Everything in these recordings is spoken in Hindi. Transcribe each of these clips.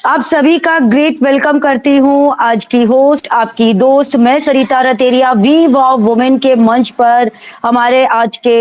आप सभी का ग्रेट वेलकम करती हूँ। आज की होस्ट आपकी दोस्त मैं सरिता रतेरिया वी वाव वुमेन के मंच पर। हमारे आज के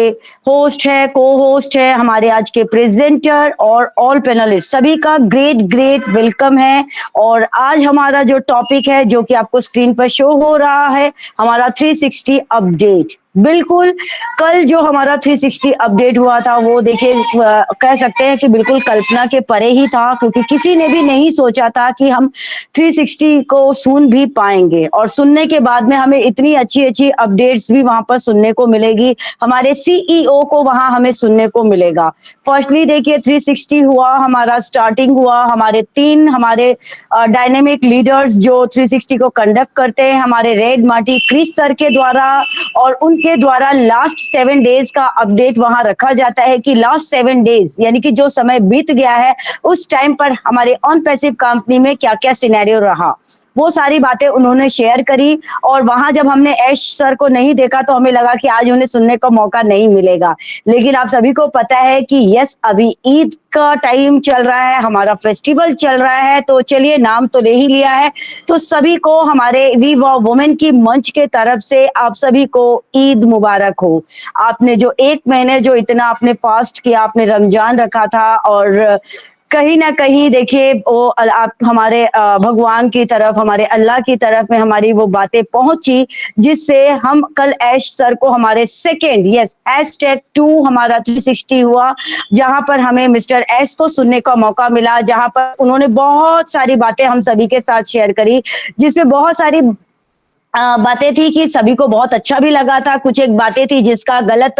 होस्ट है, को होस्ट है, हमारे आज के प्रेजेंटर और ऑल पैनलिस्ट सभी का ग्रेट ग्रेट वेलकम है। और आज हमारा जो टॉपिक है जो कि आपको स्क्रीन पर शो हो रहा है, हमारा 360 अपडेट। बिल्कुल, कल जो हमारा 360 अपडेट हुआ था वो देखिए कह सकते हैं कि बिल्कुल कल्पना के परे ही था, क्योंकि किसी ने भी नहीं सोचा था कि हम 360 को सुन भी पाएंगे। और सुनने के बाद में हमें इतनी अच्छी अच्छी अपडेट्स भी वहां पर सुनने को मिलेगी, हमारे सीईओ को वहां हमें सुनने को मिलेगा। फर्स्टली देखिए 360 हुआ, हमारा स्टार्टिंग हुआ, हमारे डायनेमिक लीडर्स जो 360 को कंडक्ट करते हैं, हमारे रेड मार्टी क्रिस सर के द्वारा। और उनके द्वारा लास्ट 7 डेज का अपडेट वहां रखा जाता है कि लास्ट 7 डेज यानी कि जो समय बीत गया है उस टाइम पर हमारे ऑन पैसिव कंपनी में क्या क्या सिनेरियो रहा, वो सारी बातें उन्होंने शेयर करी। और वहां जब हमने ऐश सर को नहीं देखा तो हमें लगा कि आज उन्हें सुनने का मौका नहीं मिलेगा, लेकिन आप सभी को पता है कि यस, अभी ईद का टाइम चल रहा है, हमारा फेस्टिवल चल रहा है, तो चलिए नाम तो ले ही लिया है, तो सभी को हमारे वी वाव वुमेन की मंच के तरफ से आप सभी को ईद मुबारक हो। आपने जो 1 महीने जो इतना आपने फास्ट किया, आपने रमजान रखा था, और कहीं ना कहीं देखिए वो आप हमारे भगवान की तरफ, हमारे अल्लाह की तरफ में हमारी वो बातें पहुंची, जिससे हम कल ऐश सर को हमारे सेकेंड #2 हमारा 360 हुआ, जहां पर हमें मिस्टर एस को सुनने का मौका मिला, जहां पर उन्होंने बहुत सारी बातें हम सभी के साथ शेयर करी, जिसमें बहुत सारी बातें थी कि सभी को बहुत अच्छा भी लगा था, कुछ एक बातें थी जिसका गलत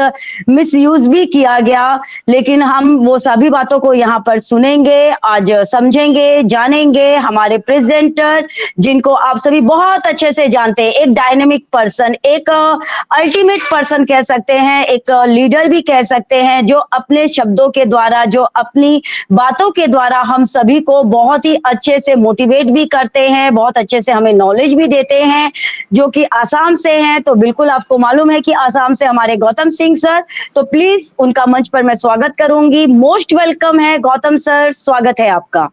मिसयूज भी किया गया, लेकिन हम वो सभी बातों को यहाँ पर सुनेंगे, आज समझेंगे, जानेंगे। हमारे प्रेजेंटर जिनको आप सभी बहुत अच्छे से जानते हैं, एक डायनेमिक पर्सन, एक अल्टीमेट पर्सन कह सकते हैं, एक लीडर भी कह सकते हैं, जो अपने शब्दों के द्वारा, जो अपनी बातों के द्वारा हम सभी को बहुत ही अच्छे से मोटिवेट भी करते हैं, बहुत अच्छे से हमें नॉलेज भी देते हैं, जो कि आसाम से हैं। तो बिल्कुल आपको मालूम है कि आसाम से हमारे गौतम सिंह सर, तो प्लीज उनका मंच पर मैं स्वागत करूंगी। मोस्ट वेलकम है गौतम सर, स्वागत है आपका।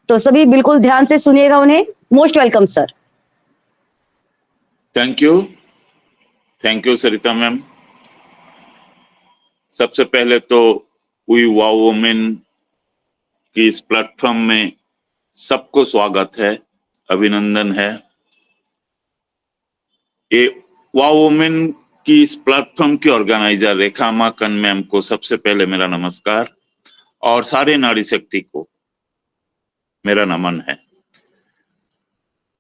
तो सभी बिल्कुल ध्यान से सुनिएगा उन्हें। Most welcome sir. Thank you Sarita ma'am. सबसे पहले तो वी वाव वुमेन की इस प्लेटफॉर्म में सबको स्वागत है, अभिनंदन है। ये वाव वुमेन की इस प्लेटफॉर्म की ऑर्गेनाइजर रेखा माकन मैम को सबसे पहले मेरा नमस्कार, और सारे नारी शक्ति को मेरा नमन है।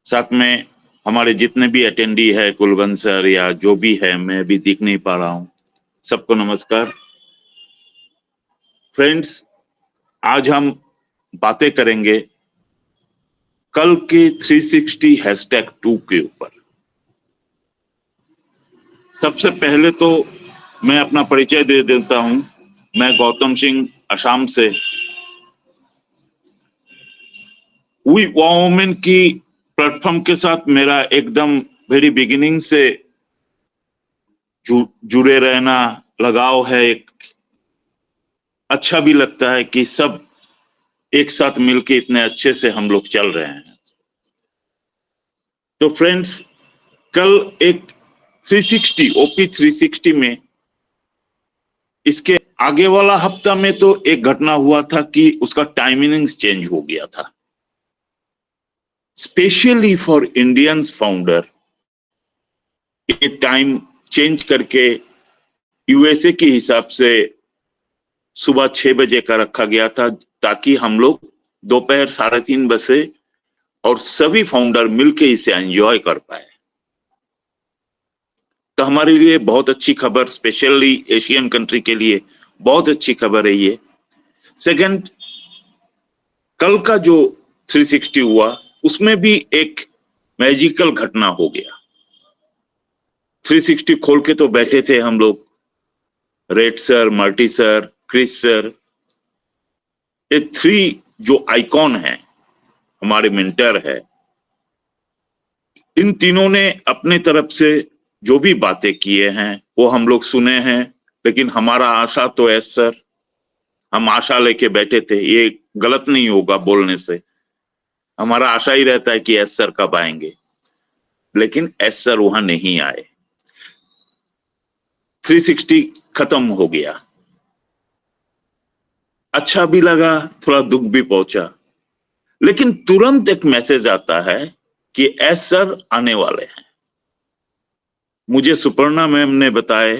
साथ में हमारे जितने भी अटेंडी है, कुलवंत सर या जो भी है, मैं अभी दिख नहीं पा रहा हूं, सबको नमस्कार। फ्रेंड्स, आज हम बातें करेंगे कल के 360 #2 के ऊपर। सबसे पहले तो मैं अपना परिचय दे देता हूं। मैं गौतम सिंह, असम से। वी वाव वुमेन की प्लेटफॉर्म के साथ मेरा एकदम वेरी बिगिनिंग से जुड़े रहना, लगाव है। एक अच्छा भी लगता है कि सब एक साथ मिलके इतने अच्छे से हम लोग चल रहे हैं। तो फ्रेंड्स, कल एक 360 ओपी 360 में, इसके आगे वाला हफ्ता में तो एक घटना हुआ था कि उसका टाइमिंग चेंज हो गया था, स्पेशली फॉर इंडियंस फाउंडर। ये टाइम चेंज करके यूएसए के हिसाब से सुबह 6 बजे का रखा गया था, ताकि हम लोग दोपहर 3:30 बजे और सभी फाउंडर मिलके इसे एंजॉय कर पाए। तो हमारे लिए बहुत अच्छी खबर, स्पेशली एशियन कंट्री के लिए बहुत अच्छी खबर है ये। सेकंड, कल का जो 360 हुआ उसमें भी एक मैजिकल घटना हो गया। 360 खोल के तो बैठे थे हम लोग, Red sir, Marty sir, Chris sir, ये 3 जो आइकॉन है, हमारे मेंटर है, इन तीनों ने अपने तरफ से जो भी बातें किए हैं वो हम लोग सुने हैं। लेकिन हमारा आशा तो है सर, हम आशा लेके बैठे थे, ये गलत नहीं होगा बोलने से, हमारा आशा ही रहता है कि एस सर कब आएंगे, लेकिन एस सर वहां नहीं आए। 360 खत्म हो गया। अच्छा भी लगा, थोड़ा दुख भी पहुंचा, लेकिन तुरंत एक मैसेज आता है कि एस सर आने वाले हैं। मुझे सुपर्णा मैम ने बताया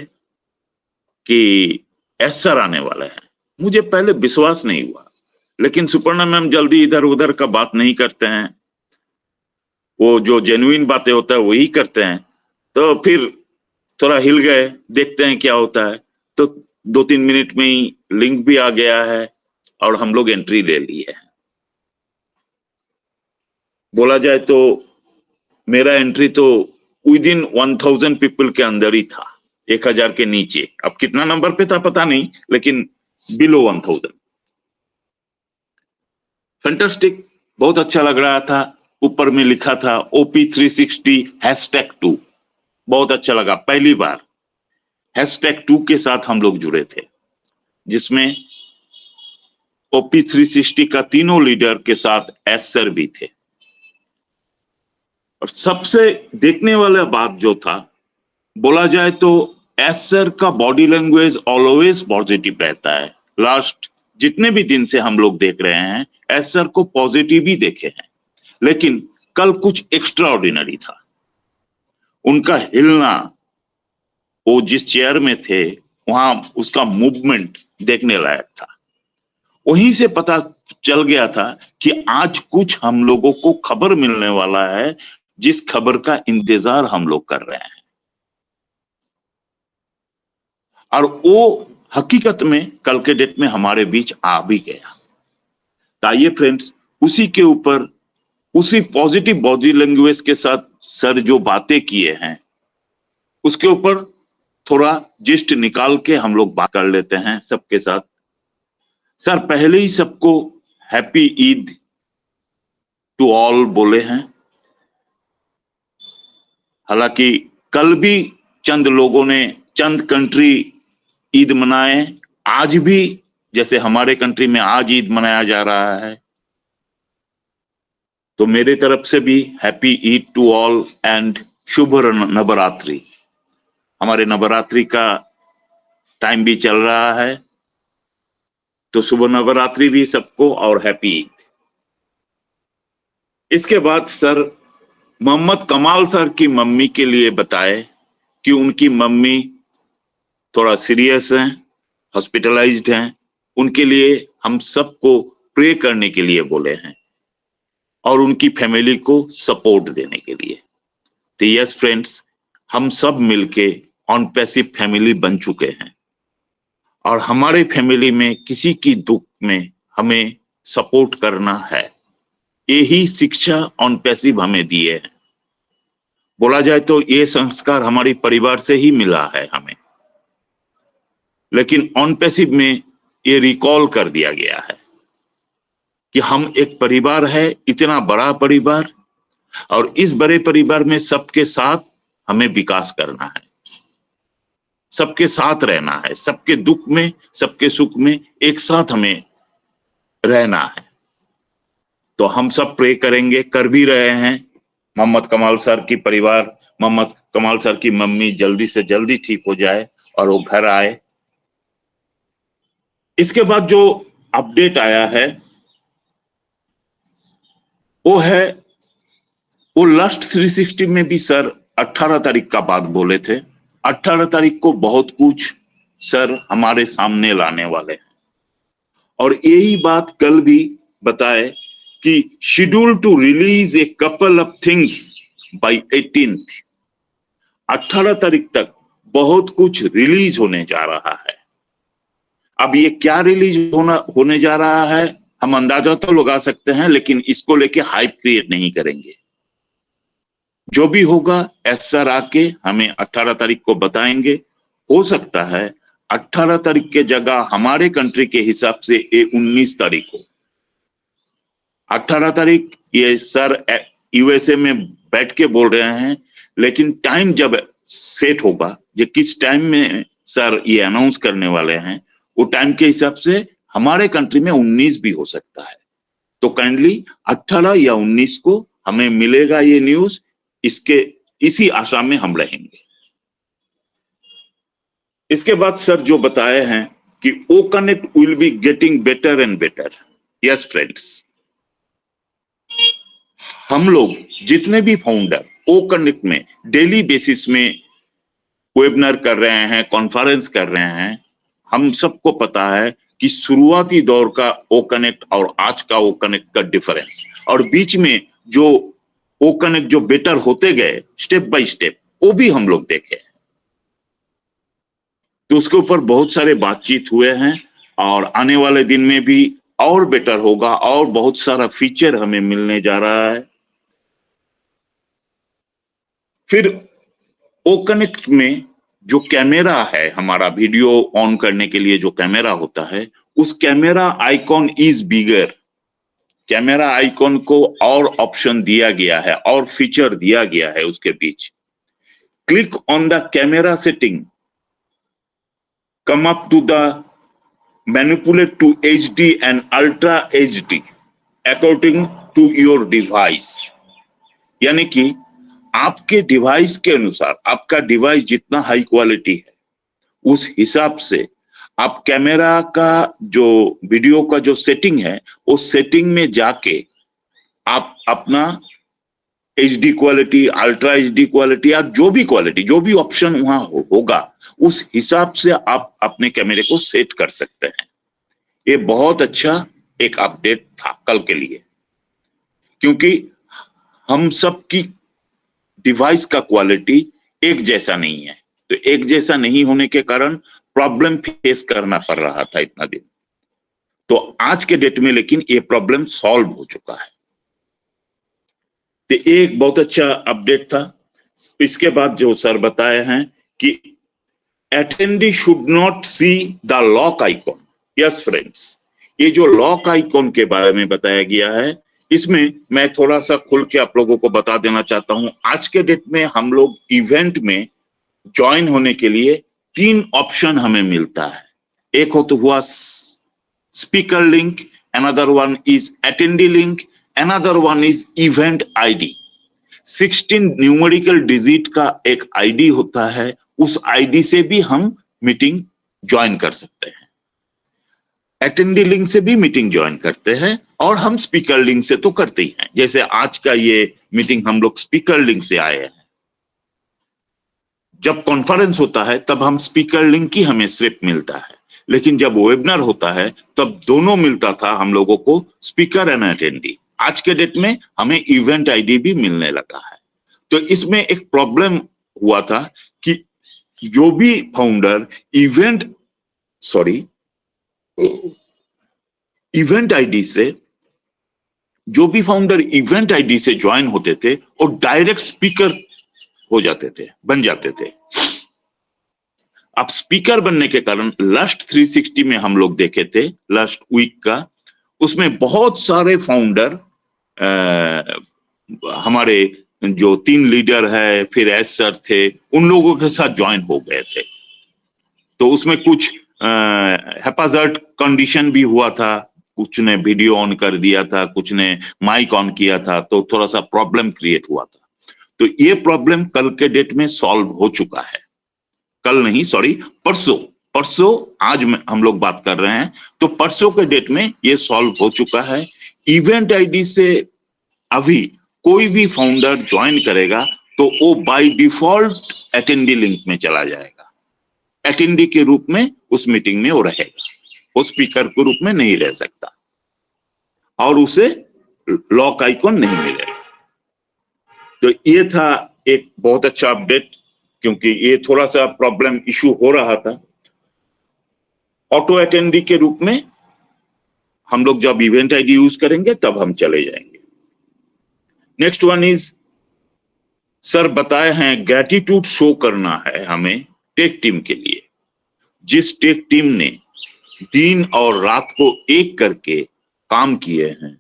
कि एस सर आने वाले हैं। मुझे पहले विश्वास नहीं हुआ, लेकिन सुपर्णा मैम जल्दी इधर उधर का बात नहीं करते हैं, वो जो जेन्युइन बातें होता है वही करते हैं। तो फिर थोड़ा हिल गए, देखते हैं क्या होता है। तो 2-3 मिनट में ही लिंक भी आ गया है और हम लोग एंट्री ले ली है। बोला जाए तो मेरा एंट्री तो विद इन 1000 पीपल के अंदर ही था, 1000 के नीचे। अब कितना नंबर पे था पता नहीं, लेकिन बिलो 1000। फैंटास्टिक, बहुत अच्छा लग रहा था। ऊपर में लिखा था OP360 #2, बहुत अच्छा लगा। पहली बार #2 के साथ हम लोग जुड़े थे, जिसमें OP360 का तीनों लीडर के साथ एस सर भी थे। और सबसे देखने वाला बात जो था, बोला जाए तो एस सर का बॉडी लैंग्वेज ऑलवेज पॉजिटिव रहता है। लास्ट जितने भी दिन से हम लोग देख रहे हैं, एस सर को पॉजिटिव ही देखे हैं, लेकिन कल कुछ एक्स्ट्रा ऑर्डिनरी था। उनका हिलना, वो जिस चेयर में थे वहां उसका मूवमेंट देखने लायक था। वहीं से पता चल गया था कि आज कुछ हम लोगों को खबर मिलने वाला है, जिस खबर का इंतजार हम लोग कर रहे हैं। और वो हकीकत में कल के डेट में हमारे बीच आ भी गया। तो आइए फ्रेंड्स, उसी के ऊपर, उसी पॉजिटिव बॉडी लैंग्वेज के साथ सर जो बातें किए हैं, उसके ऊपर थोड़ा जिस्ट निकाल के हम लोग बात कर लेते हैं सबके साथ। सर पहले ही सबको हैप्पी ईद टू ऑल बोले हैं। हालांकि कल भी चंद लोगों ने, चंद कंट्री ईद मनाए। आज भी जैसे हमारे कंट्री में आज ईद मनाया जा रहा है, तो मेरे तरफ से भी happy Eid to all and शुभ नवरात्रि। हमारे नवरात्रि का टाइम भी चल रहा है, तो शुभ नवरात्रि भी सबको और हैप्पी ईद। इसके बाद सर मोहम्मद कमाल सर की मम्मी के लिए बताए कि उनकी मम्मी थोड़ा सीरियस हैं, हॉस्पिटलाइज्ड हैं। उनके लिए हम सबको प्रे करने के लिए बोले हैं और उनकी फैमिली को सपोर्ट देने के लिए। तो यस फ्रेंड्स, हम सब मिलके ऑन पैसिव फैमिली बन चुके हैं और हमारे फैमिली में किसी की दुख में हमें सपोर्ट करना है। यही शिक्षा ऑन पैसिव हमें दिए है। बोला जाए तो ये संस्कार हमारी परिवार से ही मिला है हमें, लेकिन ऑन पैसिव में ये रिकॉल कर दिया गया है कि हम एक परिवार है, इतना बड़ा परिवार, और इस बड़े परिवार में सबके साथ हमें विकास करना है, सबके साथ रहना है, सबके दुख में, सबके सुख में एक साथ हमें रहना है। तो हम सब प्रे करेंगे, कर भी रहे हैं। मोहम्मद कमाल सर की परिवार, मोहम्मद कमाल सर की मम्मी जल्दी से जल्दी ठीक हो जाए और वो घर आए। इसके बाद जो अपडेट आया है वो है, वो लास्ट 360 में भी सर 18 तारीख का बात बोले थे। 18 तारीख को बहुत कुछ सर हमारे सामने लाने वाले हैं और यही बात कल भी बताए कि schedule to release a couple of things by 18th। 18 तारीख तक बहुत कुछ रिलीज होने जा रहा है। अब ये क्या रिलीज होने जा रहा है हम अंदाजा तो लगा सकते हैं, लेकिन इसको लेके हाइप क्रिएट नहीं करेंगे। जो भी होगा एस सर आके हमें 18 तारीख को बताएंगे। हो सकता है 18 तारीख के जगह हमारे कंट्री के हिसाब से ये 19 तारीख हो। 18 तारीख ये सर यूएसए में बैठ के बोल रहे हैं, लेकिन टाइम जब सेट होगा, जो किस टाइम में सर ये अनाउंस करने वाले हैं, वो टाइम के हिसाब से हमारे कंट्री में 19 भी हो सकता है। तो काइंडली 18 या 19 को हमें मिलेगा ये न्यूज, इसी आशा में हम रहेंगे। इसके बाद सर जो बताए हैं कि O connect will be getting better and better. Yes friends, हम लोग जितने भी फाउंडर ओ कनेक्ट में डेली बेसिस में वेबिनार कर रहे हैं, कॉन्फ्रेंस कर रहे हैं, हम सबको पता है कि शुरुआती दौर का ओ कनेक्ट और आज का ओ कनेक्ट का डिफरेंस, और बीच में जो ओ कनेक्ट जो बेटर होते गए स्टेप बाय स्टेप, वो भी हम लोग देखे। तो उसके ऊपर बहुत सारे बातचीत हुए हैं और आने वाले दिन में भी और बेटर होगा और बहुत सारा फीचर हमें मिलने जा रहा है। फिर ओ कनेक्ट में जो कैमरा है, हमारा वीडियो ऑन करने के लिए जो कैमरा होता है, उस camera icon is bigger. Camera icon को और ऑप्शन दिया गया है और फीचर दिया गया है उसके बीच। Click on the camera setting, come up to the manipulate to HD and ultra HD according to your device। यानी कि आपके डिवाइस के अनुसार, आपका डिवाइस जितना हाई क्वालिटी है उस हिसाब से आप कैमरा का जो वीडियो का जो सेटिंग है, उस सेटिंग में जाके आप अपना HD quality, ultra HD quality या जो भी ऑप्शन वहां होगा, उस हिसाब से आप अपने कैमरे को सेट कर सकते हैं। ये बहुत अच्छा एक अपडेट था कल के लिए, क्योंकि हम सब की डिवाइस का क्वालिटी एक जैसा नहीं है। तो एक जैसा नहीं होने के कारण प्रॉब्लम फेस करना पड़ रहा था इतना दिन। तो आज के डेट में लेकिन ये प्रॉब्लम सॉल्व हो चुका है। तो एक बहुत अच्छा अपडेट था। इसके बाद जो सर बताए हैं कि attendee should not see the lock icon. Yes friends, ये जो लॉक आइकॉन के बारे में बताया गया है, इसमें मैं थोड़ा सा खुल के आप लोगों को बता देना चाहता हूं। आज के डेट में हम लोग इवेंट में ज्वाइन होने के लिए 3 ऑप्शन हमें मिलता है। एक हो तो हुआ speaker link, another one is attendee link, another one is event ID. 16 numerical digit का एक आईडी होता है, उस आईडी से भी हम मीटिंग ज्वाइन कर सकते हैं। अटेंडी लिंक से भी मीटिंग ज्वाइन करते हैं और हम स्पीकर लिंक से तो करते ही हैं। जैसे आज का ये मीटिंग हम लोग स्पीकर लिंक से आए हैं। जब कॉन्फ्रेंस होता है तब हम स्पीकर लिंक ही हमें सिर्फ मिलता है, लेकिन जब वेबिनार होता है तब दोनों मिलता था हम लोगों को, स्पीकर एंड अटेंडी। आज के डेट में हमें इवेंट आईडी भी मिलने लगा है। तो इसमें एक प्रॉब्लम हुआ था कि जो भी फाउंडर इवेंट आईडी से, जो भी फाउंडर इवेंट आईडी से ज्वाइन होते थे और डायरेक्ट स्पीकर हो जाते थे, बन जाते थे। अब स्पीकर बनने के कारण लास्ट 360 में हम लोग देखे थे, लास्ट वीक का, उसमें बहुत सारे फाउंडर हमारे जो 3 लीडर है, फिर एस सर थे, उन लोगों के साथ ज्वाइन हो गए थे। तो उसमें कुछ हैप्पीजर्ट कंडीशन भी हुआ था, कुछ ने वीडियो ऑन कर दिया था, कुछ ने माइक ऑन किया था, तो थोड़ा सा प्रॉब्लम क्रिएट हुआ था। तो ये प्रॉब्लम कल के डेट में सॉल्व हो चुका है। कल नहीं, सॉरी, परसों आज हम लोग बात कर रहे हैं, तो परसों के डेट में ये सॉल्व हो चुका है। इवेंट आईडी से अभी कोई भी फाउंडर ज्वाइन करेगा तो वो बाय डिफॉल्ट अटेंडी लिंक में चला जाएगा। अटेंडी के रूप में उस मीटिंग में वो रहेगा, वो स्पीकर के रूप में नहीं रह सकता और उसे लॉक आइकॉन नहीं मिलेगा। तो ये था एक बहुत अच्छा अपडेट, क्योंकि ये थोड़ा सा प्रॉब्लम इशू हो रहा था। ऑटो अटेंडी के रूप में हम लोग जब इवेंट आईडी यूज करेंगे तब हम चले जाएंगे। नेक्स्ट वन इज, सर बताए हैं ग्रेटिट्यूड शो करना है हमें टेक टीम के लिए। जिस टेक टीम ने दिन और रात को एक करके काम किए हैं,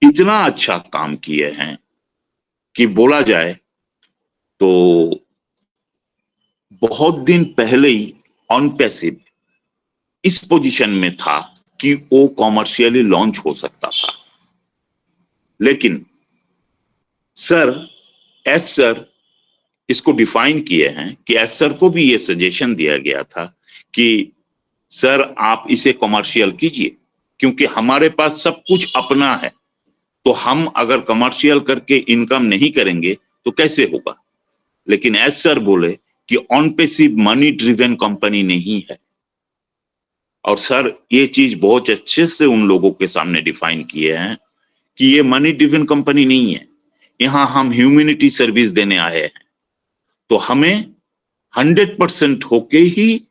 इतना अच्छा काम किए हैं कि बोला जाए तो बहुत दिन पहले ही ऑन पैसिव इस पोजीशन में था कि वो कॉमर्शियली लॉन्च हो सकता था। लेकिन सर, एस सर इसको डिफाइन किए हैं कि एस सर को भी ये सजेशन दिया गया था कि सर आप इसे कमर्शियल कीजिए, क्योंकि हमारे पास सब कुछ अपना है, तो हम अगर कमर्शियल करके इनकम नहीं करेंगे तो कैसे होगा। लेकिन एस सर बोले कि on passive money driven company नहीं है, और सर ये चीज बहुत अच्छे से उन लोगों के सामने डिफाइन किए हैं कि ये मनी ड्रिवन कंपनी नहीं है, यहां हम ह्यूमैनिटी सर्विस देने आए हैं, तो हमें 100% होके ही,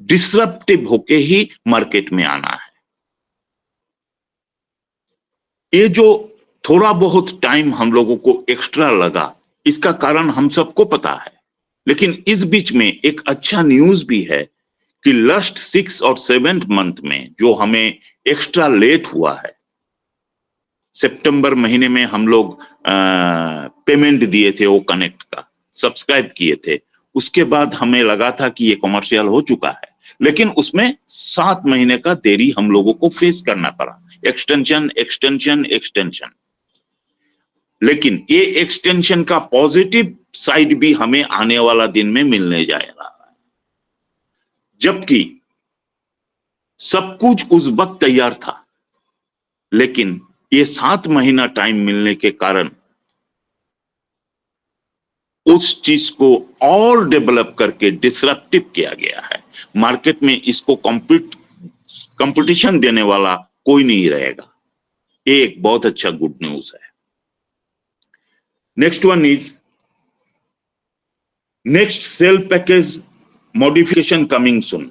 डिसरप्टिव होके ही मार्केट में आना है। ये जो थोड़ा बहुत टाइम हम लोगों को एक्स्ट्रा लगा, इसका कारण हम सबको पता है, लेकिन इस बीच में एक अच्छा न्यूज भी है कि लास्ट 6 और 7 मंथ में जो हमें एक्स्ट्रा लेट हुआ है, सितंबर महीने में हम लोग पेमेंट दिए थे वो कनेक्ट का, सब्सक्राइब किए थे, उसके बाद हमें लगा था कि ये कमर्शियल हो चुका है, लेकिन उसमें 7 महीने का देरी हम लोगों को फेस करना पड़ा, एक्सटेंशन एक्सटेंशन एक्सटेंशन। लेकिन ये एक्सटेंशन का पॉजिटिव साइड भी हमें आने वाला दिन में मिलने जा रहा है, जबकि सब कुछ उस वक्त तैयार था, लेकिन ये 7 महीना टाइम मिलने के कारण उस चीज को और डेवलप करके डिसरप्टिव किया गया है। मार्केट में इसको कंपटीशन देने वाला कोई नहीं रहेगा। ये एक बहुत अच्छा गुड न्यूज है। Next one is next sale package modification coming soon,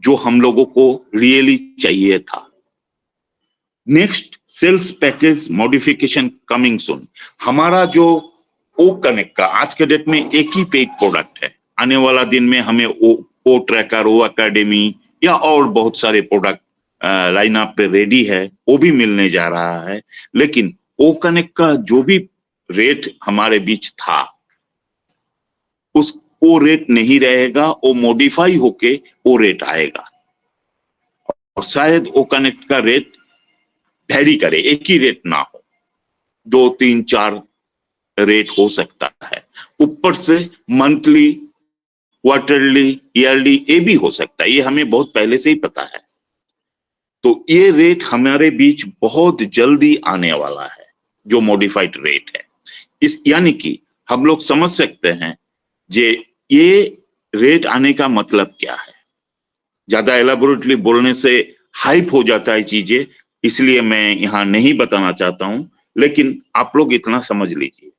जो हम लोगों को रियली चाहिए था। Next sales package modification coming soon, हमारा जो ओ कनेक्ट का आज के डेट में एक ही पेड प्रोडक्ट है, आने वाला दिन में हमें ओ ट्रैकर, ओ एकेडमी या और बहुत सारे प्रोडक्ट लाइन अप पे रेडी है, वो भी मिलने जा रहा है। लेकिन ओ कनेक्ट का जो भी रेट हमारे बीच था, उस वो रेट नहीं रहेगा, वो मॉडिफाई होके वो रेट आएगा, और शायद ओ कनेक्ट का रेट वेरी करे, एक ही रेट ना हो, 2 3 4 रेट हो सकता है, ऊपर से मंथली, क्वार्टरली, ईयरली ये भी हो सकता है, ये हमें बहुत पहले से ही पता है। तो ये रेट हमारे बीच बहुत जल्दी आने वाला है, जो मॉडिफाइड रेट है। इस यानी कि हम लोग समझ सकते हैं ये रेट आने का मतलब क्या है। ज्यादा एलाबोरेटली बोलने से हाइप हो जाता है चीजें, इसलिए मैं यहां नहीं बताना चाहता हूं, लेकिन आप लोग इतना समझ लीजिए।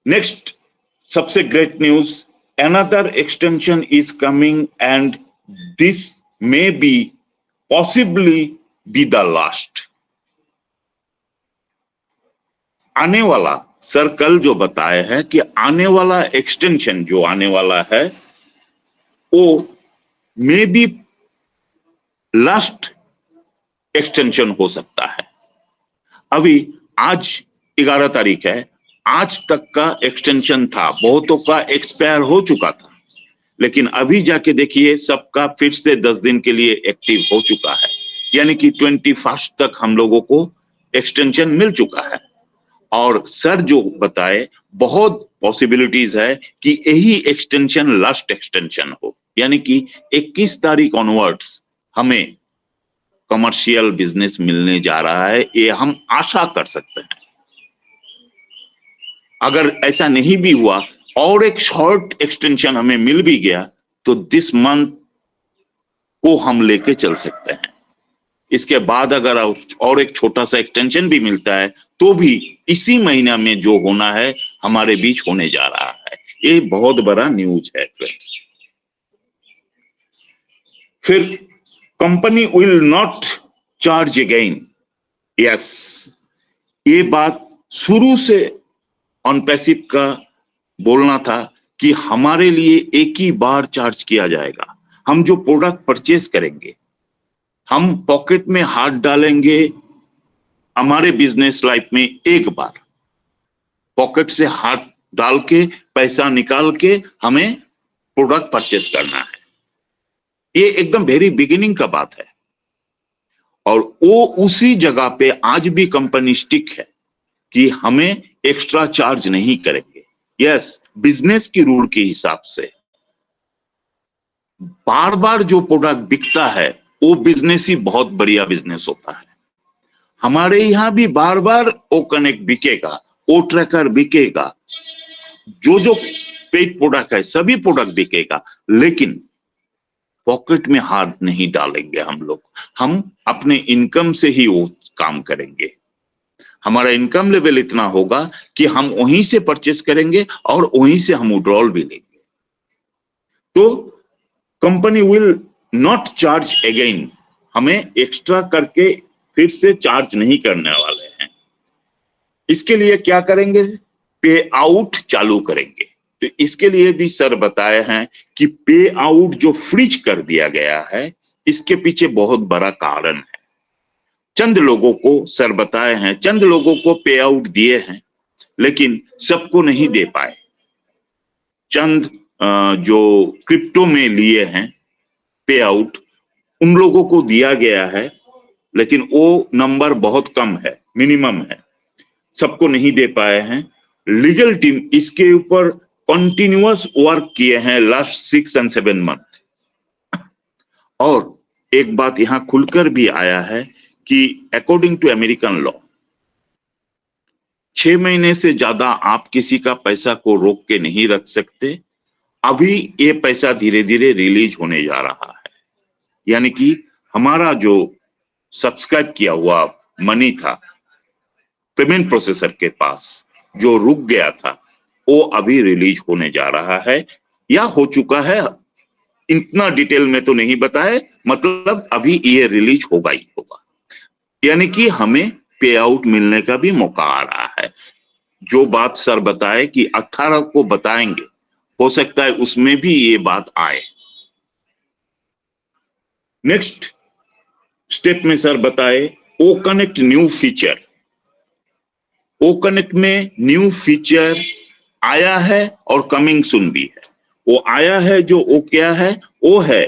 नेक्स्ट सबसे great news, another extension is coming and this may be possibly be the last. आने वाला, सर कल जो बताए हैं कि आने वाला एक्सटेंशन जो आने वाला है वो मे बी लास्ट एक्सटेंशन हो सकता है। अभी आज 11 तारीख है, आज तक का एक्सटेंशन था, बहुतों का एक्सपायर हो चुका था, लेकिन अभी जाके देखिए सबका फिर से 10 दिन के लिए एक्टिव हो चुका है, यानी कि 21 तक हम लोगों को एक्सटेंशन मिल चुका है। और सर जो बताए बहुत पॉसिबिलिटीज है कि यही एक्सटेंशन लास्ट एक्सटेंशन हो, यानी कि 21 तारीख ऑनवर्ड्स हमें कमर्शियल बिजनेस मिलने जा रहा है, ये हम आशा कर सकते हैं। अगर ऐसा नहीं भी हुआ और एक शॉर्ट एक्सटेंशन हमें मिल भी गया तो दिस मंथ को हम लेके चल सकते हैं। इसके बाद अगर और एक छोटा सा एक्सटेंशन भी मिलता है तो भी इसी महीना में जो होना है हमारे बीच होने जा रहा है। ये बहुत बड़ा न्यूज है फ्रेंड्स। फिर company will not charge again, yes, ये बात शुरू से ऑन पैसिव का बोलना था कि हमारे लिए एक ही बार चार्ज किया जाएगा। हम जो प्रोडक्ट परचेज करेंगे, हम पॉकेट में हाथ डालेंगे हमारे बिजनेस लाइफ में एक बार, पॉकेट से हाथ डाल के पैसा निकाल के हमें प्रोडक्ट परचेज करना है। ये एकदम वेरी बिगिनिंग का बात है। और वो उसी जगह पे आज भी कंपनी स्टिक है कि हमें एक्स्ट्रा चार्ज नहीं करेंगे। यस, बिजनेस की रूल के हिसाब से बार बार जो प्रोडक्ट बिकता है वो बिजनेस ही बहुत बढ़िया बिजनेस होता है। हमारे यहां भी बार बार ओ कनेक्ट बिकेगा, ओ ट्रैकर बिकेगा, जो पेड प्रोडक्ट है सभी प्रोडक्ट बिकेगा, लेकिन पॉकेट में हाथ नहीं डालेंगे हम लोग। हम अपने इनकम से ही वो काम करेंगे। हमारा इनकम लेवल इतना होगा कि हम वहीं से परचेस करेंगे और वहीं से हम विड्रॉल भी लेंगे। तो company will not charge again, हमें एक्स्ट्रा करके फिर से चार्ज नहीं करने वाले हैं। इसके लिए क्या करेंगे? पे आउट चालू करेंगे। तो इसके लिए भी सर बताए हैं कि पे आउट जो फ्रीज कर दिया गया है, इसके पीछे बहुत बड़ा कारण है। चंद लोगों को सर बताए हैं, चंद लोगों को पे आउट दिए हैं, लेकिन सबको नहीं दे पाए। चंद जो क्रिप्टो में लिए हैं पे आउट, उन लोगों को दिया गया है, लेकिन वो नंबर बहुत कम है, मिनिमम है, सबको नहीं दे पाए हैं। लीगल टीम इसके ऊपर कंटिन्यूअस वर्क किए हैं लास्ट 6 and 7 मंथ। और एक बात यहां खुलकर भी आया है कि अकॉर्डिंग टू अमेरिकन लॉ 6 महीने से ज्यादा आप किसी का पैसा को रोक के नहीं रख सकते। अभी ये पैसा धीरे धीरे रिलीज होने जा रहा है, यानी कि हमारा जो सब्सक्राइब किया हुआ मनी था पेमेंट प्रोसेसर के पास जो रुक गया था, वो अभी रिलीज होने जा रहा है या हो चुका है। इतना डिटेल में तो नहीं बताए, मतलब अभी ये रिलीज होगा ही होगा। यानी कि हमें पे आउट मिलने का भी मौका आ रहा है। जो बात सर बताए कि 18 को बताएंगे, हो सकता है उसमें भी ये बात आए। नेक्स्ट स्टेप में सर बताए O connect new feature. O connect में न्यू फीचर आया है और कमिंग सून भी है। वो आया है जो वो क्या है, वो है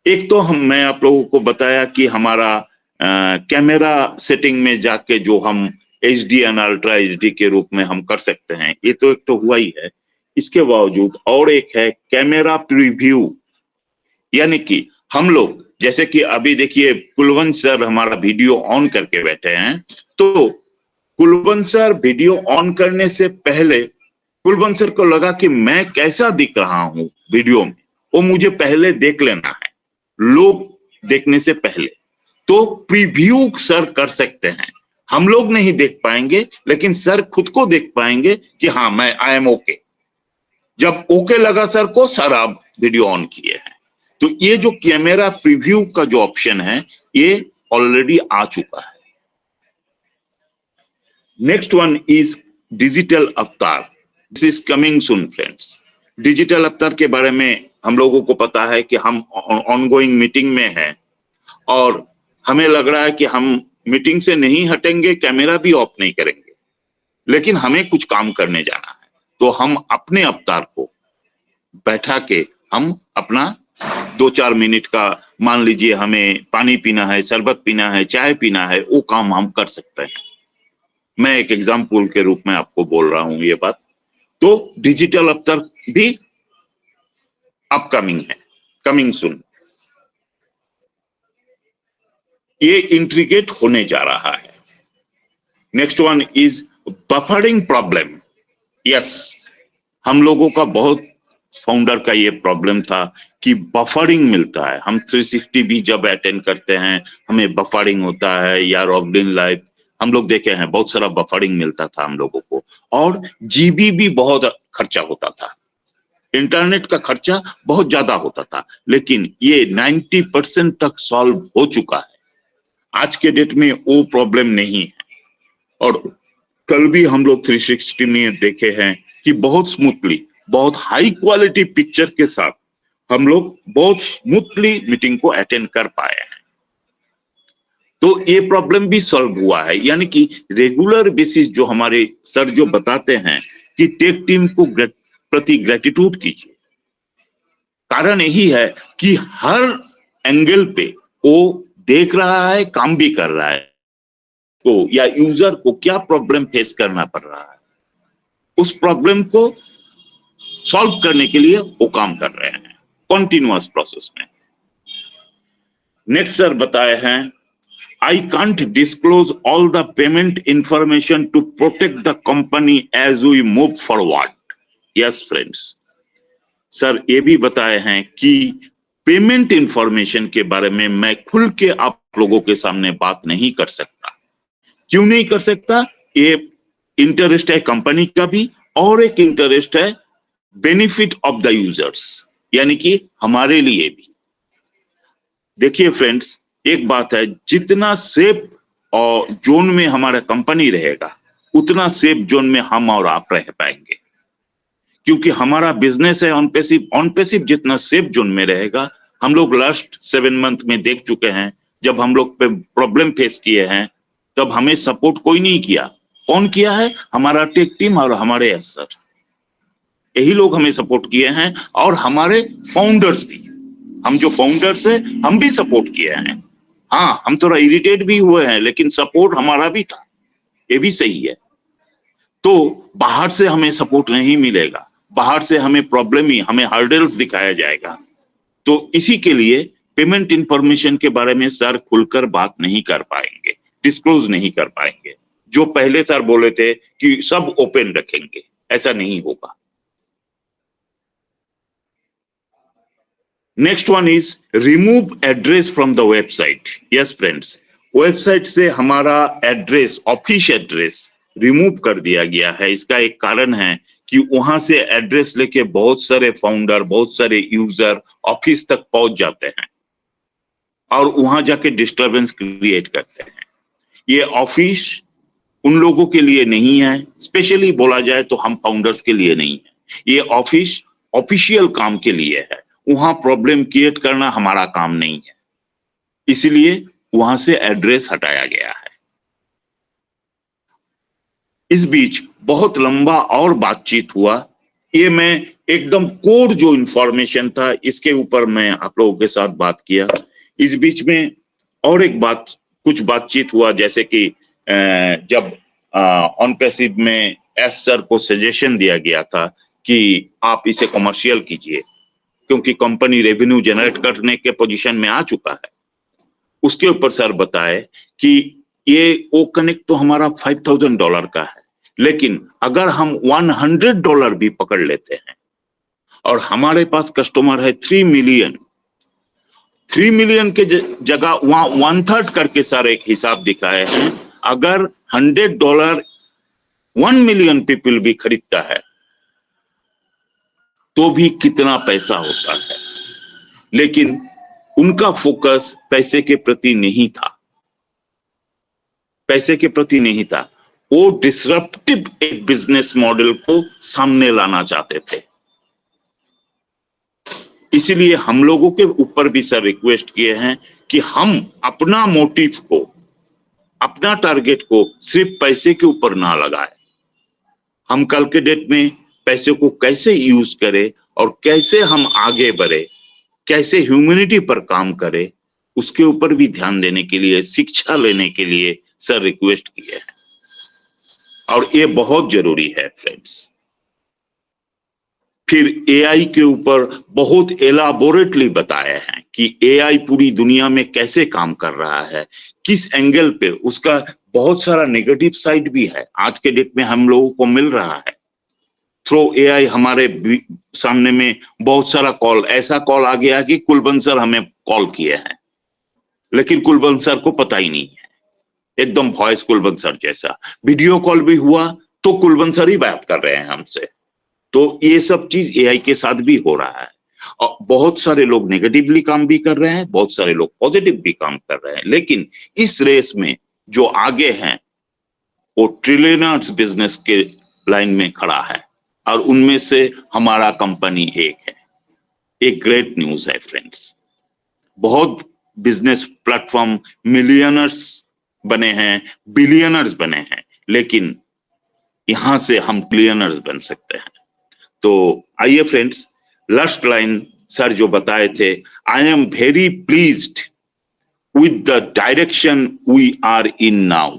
एक तो मैं आप लोगों को बताया कि हमारा कैमरा सेटिंग में जाके जो हम HD और अल्ट्रा HD के रूप में हम कर सकते हैं, ये तो एक तो हुआ ही है। इसके बावजूद और एक है कैमरा प्रीव्यू, यानी कि हम लोग जैसे कि अभी देखिए कुलवंत सर हमारा वीडियो ऑन करके बैठे हैं, तो कुलवंत सर वीडियो ऑन करने से पहले कुलवंत सर को लगा कि मैं कैसा दिख रहा हूं वीडियो में, वो मुझे पहले देख लेना है, लोग देखने से पहले। तो प्रीव्यू सर कर सकते हैं। हम लोग नहीं देख पाएंगे, लेकिन सर खुद को देख पाएंगे कि हाँ मैं आई एम ओके। जब ओके लगा सर को, सर आप वीडियो ऑन किए हैं। तो ये जो कैमरा प्रीव्यू का जो ऑप्शन है, ये ऑलरेडी आ चुका है। नेक्स्ट वन इज डिजिटल अवतार। This is coming soon friends. Digital अवतार के बारे में हम लोगों को पता है कि हम ऑनगोइंग मीटिंग में हैं और हमें लग रहा है कि हम मीटिंग से नहीं हटेंगे, कैमरा भी ऑफ नहीं करेंगे, लेकिन हमें कुछ काम करने जाना है। तो हम अपने अवतार को बैठा के हम अपना 2-4 मिनट का, मान लीजिए हमें पानी पीना है, शरबत पीना है, चाय पीना है, वो काम हम कर सकते हैं। मैं एक एग्जाम्पल के रूप में आपको बोल रहा हूं ये बात। तो डिजिटल अवतार भी अपकमिंग है, कमिंग सून। ये इंट्रीगेट होने जा रहा है। Next one is buffering problem. Yes, हम लोगों का बहुत फाउंडर का ये प्रॉब्लम था कि बफरिंग मिलता है। हम 360 भी जब अटेंड करते हैं हमें बफरिंग होता है, या रॉबलिन लाइव हम लोग देखे हैं, बहुत सारा बफरिंग मिलता था हम लोगों को, और जीबी भी बहुत खर्चा होता था, इंटरनेट का खर्चा बहुत ज्यादा होता था। लेकिन ये 90% तक सॉल्व हो चुका है। आज के डेट में वो प्रॉब्लम नहीं है। और कल भी हम लोग 360 में देखे हैं कि बहुत स्मूथली, बहुत हाई क्वालिटी पिक्चर के साथ हम लोग बहुत स्मूथली मीटिंग को अटेंड कर पाए हैं। तो ये प्रॉब्लम भी सॉल्व हुआ है। यानी कि रेगुलर बेसिस जो हमारे सर जो बताते हैं कि टेक टीम को प्रति ग्रेटिट्यूड कीजिए, कारण यही है कि हर एंगल पे वो देख रहा है, काम भी कर रहा है, तो या यूजर को क्या प्रॉब्लम फेस करना पड़ रहा है, उस प्रॉब्लम को सॉल्व करने के लिए वो काम कर रहे हैं कॉन्टिन्यूअस प्रोसेस में। नेक्स्ट सर बताए हैं, I can't disclose all the payment information to protect the company as we move forward. Yes, friends. Sir ये भी बताए हैं कि पेमेंट इंफॉर्मेशन के बारे में मैं खुल के आप लोगों के सामने बात नहीं कर सकता। क्यों नहीं कर सकता? ये इंटरेस्ट है कंपनी का भी, और एक इंटरेस्ट है बेनिफिट ऑफ द यूजर्स, यानी कि हमारे लिए भी। देखिए फ्रेंड्स, एक बात है, जितना सेफ और जोन में हमारा कंपनी रहेगा, उतना सेफ जोन में हम और आप रह पाएंगे, क्योंकि हमारा बिजनेस है ऑन पैसिव जितना सेफ जोन में रहेगा। हम लोग लास्ट 7 मंथ में देख चुके हैं, जब हम लोग पे प्रॉब्लम फेस किए हैं, तब हमें सपोर्ट कोई नहीं किया। कौन किया है? हमारा टेक टीम और हमारे एस सर, यही लोग हमें सपोर्ट किए हैं, और हमारे फाउंडर्स भी। हम जो फाउंडर्स है, हम भी सपोर्ट किए हैं। हाँ, हम थोड़ा इरिटेट भी हुए हैं, लेकिन सपोर्ट हमारा भी था, ये भी सही है। तो बाहर से हमें सपोर्ट नहीं मिलेगा, बाहर से हमें प्रॉब्लम ही, हमें हर्डल्स दिखाया जाएगा। तो इसी के लिए पेमेंट इंफॉर्मेशन के बारे में सर खुलकर बात नहीं कर पाएंगे, डिस्क्लोज नहीं कर पाएंगे। जो पहले सर बोले थे कि सब ओपन रखेंगे, ऐसा नहीं होगा। Next one is remove address from the website. Yes friends, website से हमारा एड्रेस, ऑफिस एड्रेस रिमूव कर दिया गया है। इसका एक कारण है कि वहां से एड्रेस लेके बहुत सारे फाउंडर, बहुत सारे यूजर ऑफिस तक पहुंच जाते हैं और वहां जाके डिस्टरबेंस क्रिएट करते हैं। ये ऑफिस उन लोगों के लिए नहीं है, स्पेशली बोला जाए तो हम फाउंडर्स के लिए नहीं है। ये ऑफिस ऑफिशियल काम के लिए है, वहां प्रॉब्लम क्रिएट करना हमारा काम नहीं है, इसलिए वहां से एड्रेस हटाया गया है। इस बीच बहुत लंबा और बातचीत हुआ, ये मैं एकदम कोर जो इंफॉर्मेशन था इसके ऊपर मैं आप लोगों के साथ बात किया। इस बीच में और एक कुछ बातचीत हुआ, जैसे कि जब ऑन पैसिव में एस सर को सजेशन दिया गया था कि आप इसे कमर्शियल कीजिए, क्योंकि कंपनी रेवेन्यू जनरेट करने के पोजीशन में आ चुका है। उसके ऊपर सर बताए कि ये वो कनेक्ट तो हमारा $5,000 का है, लेकिन अगर हम $100 भी पकड़ लेते हैं और हमारे पास कस्टमर है 3 मिलियन के जगह वहां 1/3 करके सर एक हिसाब दिखाए हैं। अगर $100 1 मिलियन पीपल भी खरीदता है तो भी कितना पैसा होता है। लेकिन उनका फोकस पैसे के प्रति नहीं था, पैसे के प्रति नहीं था, वो डिसरप्टिव एक बिजनेस मॉडल को सामने लाना चाहते थे। इसीलिए हम लोगों के ऊपर भी सर रिक्वेस्ट किए हैं कि हम अपना मोटिव को, अपना टारगेट को सिर्फ पैसे के ऊपर ना लगाए। हम कल के डेट में पैसे को कैसे यूज करें और कैसे हम आगे बढ़े, कैसे ह्यूमैनिटी पर काम करें, उसके ऊपर भी ध्यान देने के लिए, शिक्षा लेने के लिए सर रिक्वेस्ट किए हैं, और ये बहुत जरूरी है फ्रेंड्स। फिर एआई के ऊपर बहुत एलाबोरेटली बताया है कि एआई पूरी दुनिया में कैसे काम कर रहा है, किस एंगल पे। उसका बहुत सारा नेगेटिव साइड भी है, आज के डेट में हम लोगों को मिल रहा है। थ्रू एआई हमारे सामने में बहुत सारा कॉल, ऐसा कॉल आ गया कि कुलवंत सर हमें कॉल किए हैं, लेकिन कुलवंत सर को पता ही नहीं है, एकदम वॉइस कुलवंत सर जैसा। वीडियो कॉल भी हुआ तो कुलवंत सर ही बात कर रहे हैं हमसे। तो ये सब चीज एआई के साथ भी हो रहा है, और बहुत सारे लोग नेगेटिवली काम भी कर रहे हैं, बहुत सारे लोग पॉजिटिव भी काम कर रहे हैं। लेकिन इस रेस में जो आगे हैं वो ट्रिलियनर्स बिजनेस के लाइन में खड़ा है, और उनमें से हमारा कंपनी एक है। एक ग्रेट न्यूज है फ्रेंड्स, बहुत बिजनेस प्लेटफॉर्म मिलियनर्स बने हैं, बिलियनर्स बने हैं, लेकिन यहां से हम ट्रिलियनर्स बन सकते हैं। तो आइए फ्रेंड्स, लास्ट लाइन सर जो बताए थे, I am very pleased with the direction we are in now.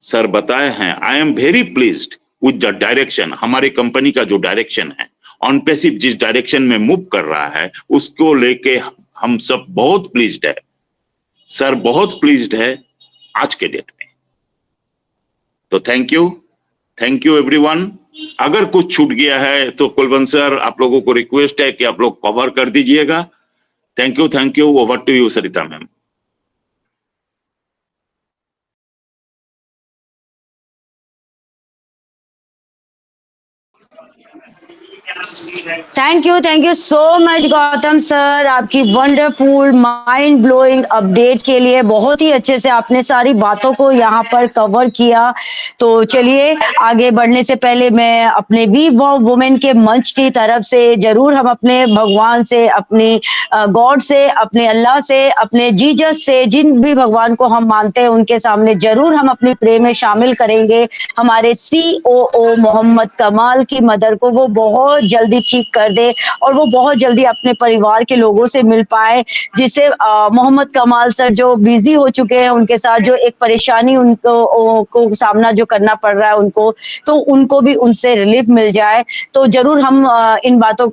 Sir बताए हैं, I am very pleased with the direction, हमारे कंपनी का जो डायरेक्शन है, ऑन पैसिव जिस डायरेक्शन में मूव कर रहा है उसको लेके हम सब बहुत प्लीज्ड है सर, बहुत प्लीज्ड है आज के डेट में। तो थैंक यू एवरीवन। अगर कुछ छूट गया है तो कुलवंत सर आप लोगों को रिक्वेस्ट है कि आप लोग कवर कर दीजिएगा। Thank you, over to you Sarita ma'am. Thank you so much Gautam sir, आपकी वंडरफुल माइंड ब्लोइंग अपडेट के लिए। बहुत ही अच्छे से आपने सारी बातों को यहाँ पर कवर किया। तो चलिए आगे बढ़ने से पहले मैं अपने वी वुमेन के मंच की तरफ से जरूर हम अपने भगवान से, अपनी गॉड से, अपने अल्लाह से, अपने जीजस से, जिन भी भगवान को हम मानते हैं उनके सामने जरूर हम अपनी प्रे में शामिल करेंगे हमारे COO मोहम्मद कमाल की मदर को, वो बहुत जल्दी ठीक कर दे और वो बहुत जल्दी अपने परिवार के लोगों से मिल पाए, जिससे मोहम्मद कमाल सर जो बिजी हो चुके हैं, उनके साथ जो एक परेशानी उनको सामना जो करना पड़ रहा है उनको, तो उनको भी उनसे रिलीफ मिल जाए। तो जरूर हम इन बातों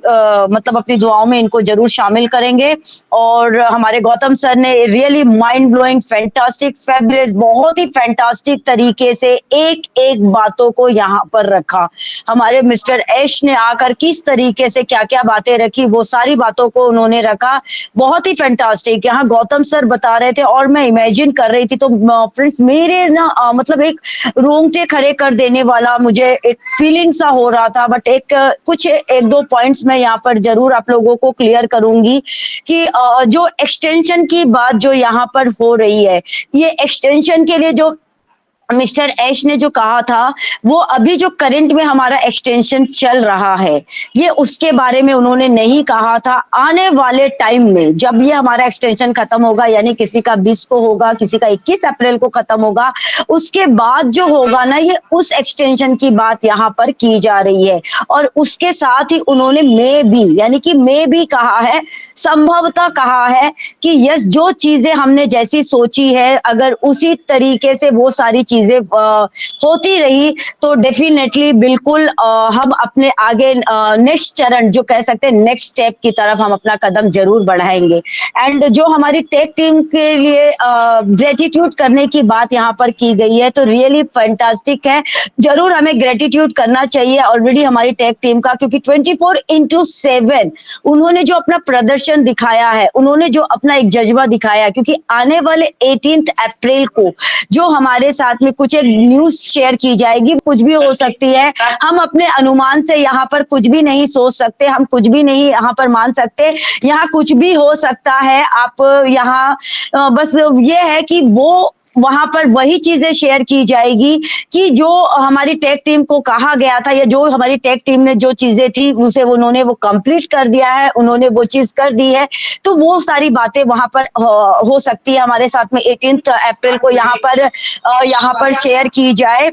मतलब अपनी दुआओं में इनको जरूर शामिल करेंगे। और हमारे गौतम सर ने really mind blowing, fantastic, fabulous, बहुत ही फैंटास्टिक तरीके से एक एक बातों को यहाँ पर रखा। हमारे मिस्टर ऐश ने आकर किस तरीके से क्या क्या बातें रखी, वो सारी बातों को उन्होंने रखा, बहुत ही फैंटास्टिक। यहाँ गौतम सर बता रहे थे और मैं इमेजिन कर रही थी, तो फ्रेंड्स मेरे ना मतलब एक रोंगटे खड़े कर देने वाला मुझे एक फीलिंग सा हो रहा था। बट एक दो पॉइंट्स मैं यहाँ पर जरूर आप लोगों को क्लियर करूंगी कि जो एक्सटेंशन की बात जो यहाँ पर हो रही है, ये एक्सटेंशन के लिए जो मिस्टर ऐश ने जो कहा था, वो अभी जो करंट में हमारा एक्सटेंशन चल रहा है, ये उसके बारे में उन्होंने नहीं कहा था। आने वाले टाइम में जब ये हमारा एक्सटेंशन खत्म होगा, यानी किसी का 20 को होगा, किसी का 21 अप्रैल को खत्म होगा, उसके बाद जो होगा ना, ये उस एक्सटेंशन की बात यहाँ पर की जा रही है। और उसके साथ ही उन्होंने मे भी कहा है, संभवतः कहा है कि यस, जो चीजें हमने जैसी सोची है, अगर उसी तरीके से वो सारी चीजें होती रही तो डेफिनेटली बिल्कुल हम अपने आगे नेक्स्ट चरण जो कह सकते हैं, नेक्स्ट स्टेप की तरफ हम अपना कदम जरूर बढ़ाएंगे। एंड जो हमारी टेक टीम के लिए ग्रेटिट्यूड करने की बात यहाँ पर की गई है, तो रियली फैंटास्टिक है, जरूर हमें ग्रेटिट्यूड करना चाहिए ऑलरेडी हमारी टेक टीम का, क्योंकि 24/7 उन्होंने जो अपना प्रदर्शन दिखाया है, उन्होंने जो अपना एक जज्बा दिखाया है, क्योंकि आने वाले 18 अप्रैल को जो हमारे साथ में कुछ एक न्यूज शेयर की जाएगी, कुछ भी हो सकती है। हम अपने अनुमान से यहाँ पर कुछ भी नहीं सोच सकते, हम कुछ भी नहीं यहाँ पर मान सकते, यहाँ कुछ भी हो सकता है। आप यहाँ बस ये है कि वो वहां पर वही चीजें शेयर की जाएगी कि जो हमारी टेक टीम को कहा गया था, या जो हमारी टेक टीम ने जो चीजें थी उसे उन्होंने वो कंप्लीट कर दिया है, उन्होंने वो चीज कर दी है। तो वो सारी बातें वहां पर हो सकती है हमारे साथ में 18 अप्रैल को यहाँ पर शेयर की जाए।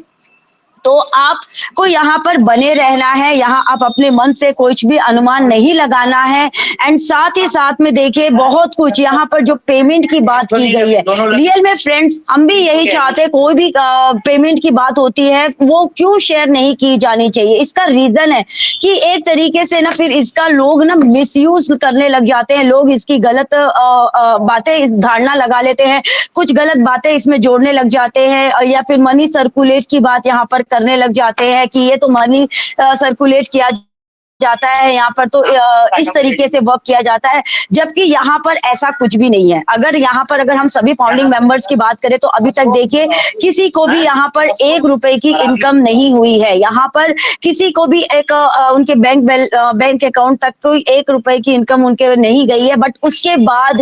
तो आपको यहाँ पर बने रहना है, यहाँ आप अपने मन से कुछ भी अनुमान नहीं लगाना है। एंड साथ ही साथ में देखिए, बहुत कुछ यहाँ पर जो पेमेंट की बात की गई है, रियल में फ्रेंड्स हम भी यही चाहते हैं, कोई भी पेमेंट की बात होती है वो क्यों शेयर नहीं की जानी चाहिए। इसका रीजन है कि एक तरीके से ना फिर इसका लोग ना मिसयूज करने लग जाते हैं, लोग इसकी गलत बातें धारणा लगा लेते हैं, कुछ गलत बातें इसमें जोड़ने लग जाते हैं, या फिर मनी सर्कुलेट की बात यहाँ पर करने लग जाते हैं कि ये तो मनी सर्कुलेट किया जाता है यहाँ पर, तो इस तरीके से वर्क किया जाता है, जबकि यहाँ पर ऐसा कुछ भी नहीं है। अगर हम सभी फाउंडिंग मेंबर्स की बात करें तो अभी तक देखिए किसी को भी यहाँ पर 1 रुपए की इनकम नहीं हुई है। यहाँ पर किसी को भी एक उनके बैंक अकाउंट तक कोई 1 रुपए की इनकम उनके नहीं गई है। बट उसके बाद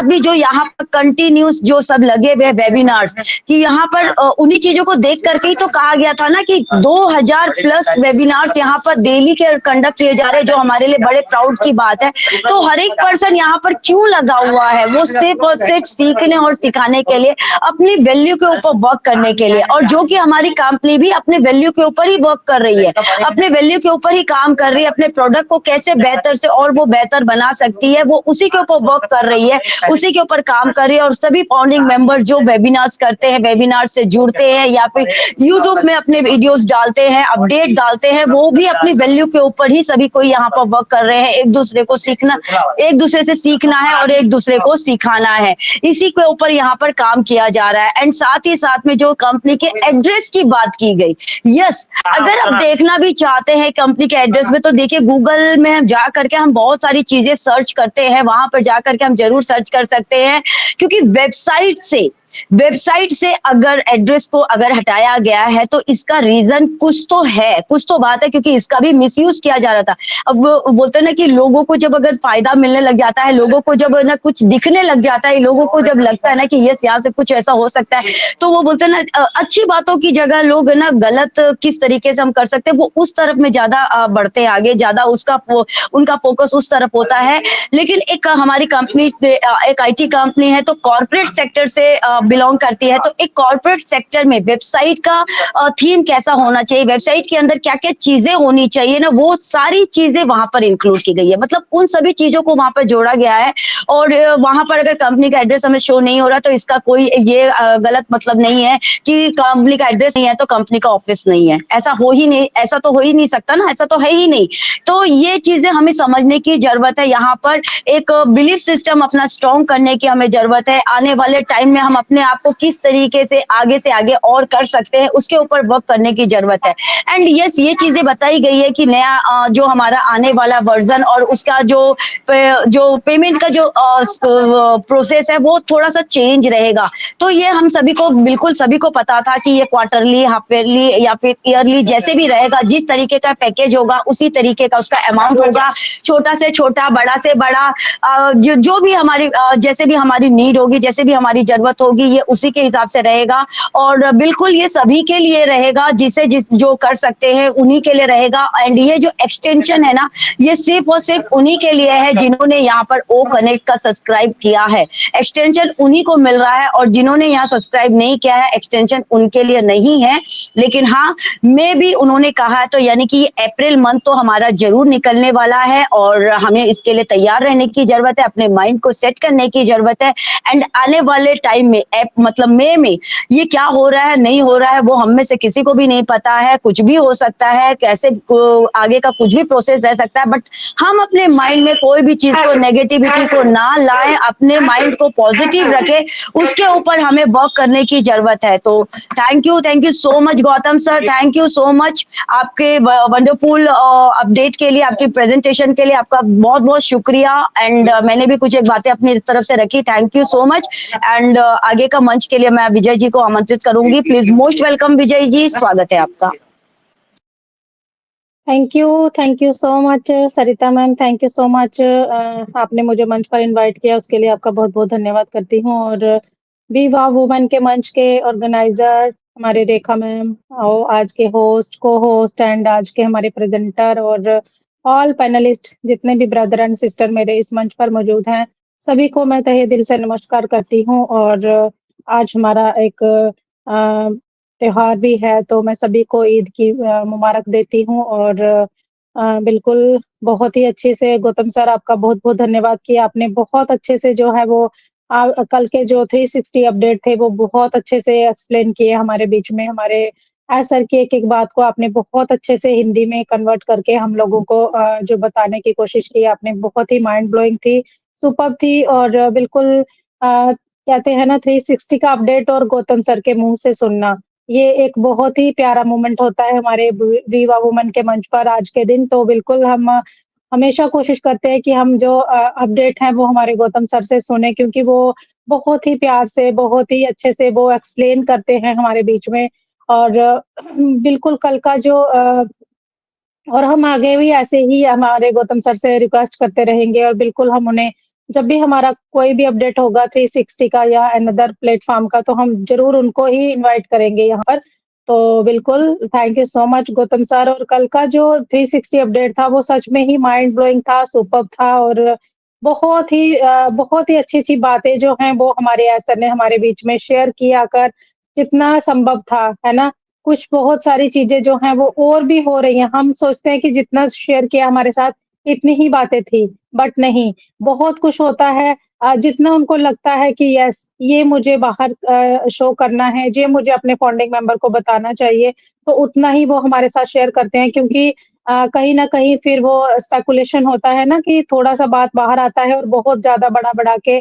भी जो यहाँ पर कंटिन्यूस जो सब लगे हुए वेबिनार्स, कि यहाँ पर उन्हीं चीजों को देख करके ही तो कहा गया था ना कि 2000 प्लस वेबिनार्स यहाँ पर डेली ही के कंडक्ट किए जा रहे हैं, जो हमारे लिए बड़े प्राउड की बात है। तो हर एक पर्सन यहाँ पर क्यों लगा हुआ है, वो सिर्फ और सिर्फ सीखने और सिखाने के लिए, अपनी वैल्यू के ऊपर वर्क करने के लिए, और जो कि हमारी कंपनी भी अपने वैल्यू के ऊपर ही वर्क कर रही है, अपने वैल्यू के ऊपर ही काम कर रही है, अपने प्रोडक्ट को कैसे बेहतर से और वो बेहतर बना सकती है, वो उसी के ऊपर वर्क कर रही है, उसी के ऊपर काम कर रही है। और सभी फाउंडिंग मेंबर जो वेबिनार्स करते हैं, वेबिनार से जुड़ते हैं या फिर यूट्यूब में अपने वीडियोस डालते हैं, अपडेट डालते हैं, वो भी अपनी वैल्यू के ऊपर ही सभी कोई यहाँ पर वर्क कर रहे हैं। एक दूसरे को सीखना, एक दूसरे से सीखना है और एक दूसरे को सिखाना है, इसी के ऊपर यहाँ पर काम किया जा रहा है। एंड साथ ही साथ में जो कंपनी के एड्रेस की बात की गई, यस, अगर आप देखना भी चाहते हैं कंपनी के एड्रेस में, तो देखिए गूगल में हम जा करके हम बहुत सारी चीजें सर्च करते हैं, वहां पर जा करके हम जरूर सर्च कर सकते हैं, क्योंकि वेबसाइट से अगर एड्रेस को अगर हटाया गया है तो इसका रीजन कुछ तो है, कुछ तो बात है, क्योंकि इसका भी मिसयूज किया जा रहा था। अब बोलते हैं ना कि लोगों को जब अगर फायदा मिलने लग जाता है, लोगों को जब ना कुछ दिखने लग जाता है, लोगों को जब लगता है ना कि यस यहाँ से कुछ ऐसा हो सकता है, तो वो बोलते हैं ना अच्छी बातों की जगह लोग ना गलत किस तरीके से हम कर सकते हैं, वो उस तरफ में ज्यादा बढ़ते हैं आगे, ज्यादा उनका फोकस उस तरफ होता है। लेकिन एक हमारी कंपनी एक IT कंपनी है, तो कॉर्पोरेट सेक्टर से बिलोंग करती है, तो एक कॉर्पोरेट सेक्टर में वेबसाइट का थीम कैसा होना चाहिए, वेबसाइट के अंदर क्या क्या चीजें होनी चाहिए ना, वो सारी चीजें वहां पर इंक्लूड की गई है। मतलब उन सभी चीजों को वहां पर जोड़ा गया है। और वहां पर अगर कंपनी का एड्रेस हमें शो नहीं हो रहा, तो इसका कोई ये गलत मतलब नहीं है कि कंपनी का एड्रेस नहीं है तो कंपनी का ऑफिस नहीं है, ऐसा तो हो ही नहीं सकता ना, ऐसा तो है ही नहीं। तो ये चीजें हमें समझने की जरूरत है। यहाँ पर एक बिलीफ सिस्टम अपना स्ट्रॉन्ग करने की हमें जरूरत है। आने वाले टाइम में हम अपने आप को किस तरीके से आगे और कर सकते हैं, उसके ऊपर वर्क करने की जरूरत है। एंड यस, ये चीजें बताई गई है कि नया जो हमारा आने वाला वर्जन और उसका जो पेमेंट का जो प्रोसेस है, वो थोड़ा सा चेंज रहेगा। तो ये हम सभी को पता था कि ये क्वार्टरली, हाफ ईयरली या फिर ईयरली जैसे भी रहेगा, जिस तरीके का पैकेज होगा उसी तरीके का उसका अमाउंट होगा, छोटा से छोटा, बड़ा से बड़ा, जो भी हमारी जैसे भी हमारी नीड होगी, जैसे भी हमारी जरूरत होगी, ये उसी के हिसाब से रहेगा। और बिल्कुल ये सभी के लिए रहेगा, जो कर सकते हैं उन्हीं के लिए रहेगा। एंड ये जो एक्सटेंशन है ना, ये सिर्फ और सिर्फ उन्हीं के लिए है जिन्होंने यहाँ पर ओ कनेक्ट का सब्सक्राइब किया है। एक्सटेंशन उन्हीं को मिल रहा है, और जिन्होंने यहाँ सब्सक्राइब नहीं किया है, एक्सटेंशन उनके लिए नहीं है। लेकिन हाँ, मे भी उन्होंने कहा है, तो यानी कि अप्रैल मंथ तो हमारा जरूर निकलने वाला है, और हमें इसके लिए तैयार रहने की जरूरत है, अपने माइंड को सेट करने की जरूरत है। एंड आने वाले टाइम में मतलब मई में ये क्या हो रहा है, नहीं हो रहा है, वो हम में से किसी को भी नहीं पता है। कुछ भी हो सकता है, कैसे आगे का कुछ भी प्रोसेस रह सकता है, बट हम अपने माइंड में कोई भी चीज को, नेगेटिविटी को ना लाएं, अपने माइंड को पॉजिटिव रखें, उसके ऊपर हमें वर्क करने की जरूरत है। तो thank you so much Gautam sir, thank you so much आपके वंडरफुल अपडेट के लिए, आपकी प्रेजेंटेशन के लिए आपका बहुत बहुत शुक्रिया। एंड मैंने भी कुछ एक बातें अपनी तरफ से रखी, thank you so much. And आगे का मंच के लिए मैं विजय जी को आमंत्रित करूंगी। Please most welcome Vijay ji, स्वागत है आपका। Thank you so much Sarita ma'am, thank you so much. आपने मुझे मंच पर इनवाइट किया, उसके लिए आपका बहुत बहुत धन्यवाद करती हूँ। और वी वाह वुमेन के मंच के ऑर्गेनाइजर हमारे रेखा मैम, और आज के होस्ट, को होस्ट एंड आज के हमारे प्रेजेंटर और ऑल पैनलिस्ट, जितने भी ब्रदर एंड सिस्टर मेरे इस मंच पर मौजूद हैं, सभी को मैं तहे दिल से नमस्कार करती हूँ। और आज हमारा एक त्योहार भी है, तो मैं सभी को ईद की मुबारक देती हूँ। और बिल्कुल बहुत ही अच्छे से गौतम सर, आपका बहुत बहुत धन्यवाद कि आपने बहुत अच्छे से जो है वो कल के जो 360 अपडेट थे वो बहुत अच्छे से एक्सप्लेन किए हमारे बीच में। हमारे सर की एक एक बात को आपने बहुत अच्छे से हिंदी में कन्वर्ट करके हम लोगों को जो बताने की कोशिश की आपने, बहुत ही माइंड ब्लोइंग थी, सुपर्ब थी। और बिल्कुल कहते हैं ना 360 का अपडेट और गौतम सर के मुंह से सुनना, ये एक बहुत ही प्यारा मोमेंट होता है हमारे वीवा वुमन के मंच पर आज के दिन। तो बिल्कुल हम हमेशा कोशिश करते हैं कि हम जो अपडेट हैं वो हमारे गौतम सर से सुने, क्योंकि वो बहुत ही प्यार से, बहुत ही अच्छे से वो एक्सप्लेन करते हैं हमारे बीच में। और बिल्कुल कल का जो और हम आगे भी ऐसे ही हमारे गौतम सर से रिक्वेस्ट करते रहेंगे, और बिल्कुल हम उन्हें जब भी हमारा कोई भी अपडेट होगा 360 का या अनदर प्लेटफॉर्म का, तो हम जरूर उनको ही इनवाइट करेंगे यहाँ पर। तो बिल्कुल thank you so much Gautam sir. और कल का जो 360 अपडेट था वो सच में ही माइंड ब्लोइंग था, सुपर्ब था और बहुत ही अच्छी-अच्छी बातें जो हैं वो हमारे सर ने हमारे बीच में शेयर किया कर जितना संभव था, है ना? कुछ बहुत सारी चीज़ें जो हैं वो और भी हो रही हैं। हम सोचते हैं कि जितना शेयर किया हमारे साथ इतनी ही बातें थी, बट नहीं, बहुत कुछ होता है। जितना उनको लगता है कि यस ये मुझे बाहर शो करना है, ये मुझे अपने फॉउंडिंग मेंबर को बताना चाहिए, तो उतना ही वो हमारे साथ शेयर करते हैं क्योंकि कहीं न कहीं फिर वो स्पेकुलेशन होता है ना कि थोड़ा-सा बात बाहर आता है और बहुत ज़्यादा बढ़ा-बढ़ा के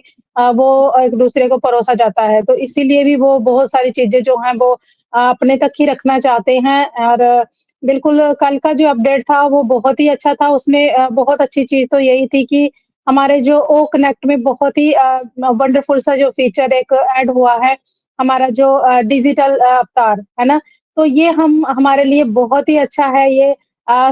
वो एक-दूसरे को परोसा जाता है। तो इसीलिए भी वो बहुत सारी चीज़ें जो हैं वो अपने तक ही रखना चाहते हैं और बिल्कुल कल का जो अपडेट था वो बहुत ही अच्छा था। उसमें बहुत अच्छी चीज़ तो यही थी कि हमारे जो ओ कनेक्ट में बहुत ही वंडरफुल सा जो फीचर एक ऐड हुआ है, हमारा जो डिजिटल अवतार, है ना? तो ये हम हमारे लिए बहुत ही अच्छा है ये।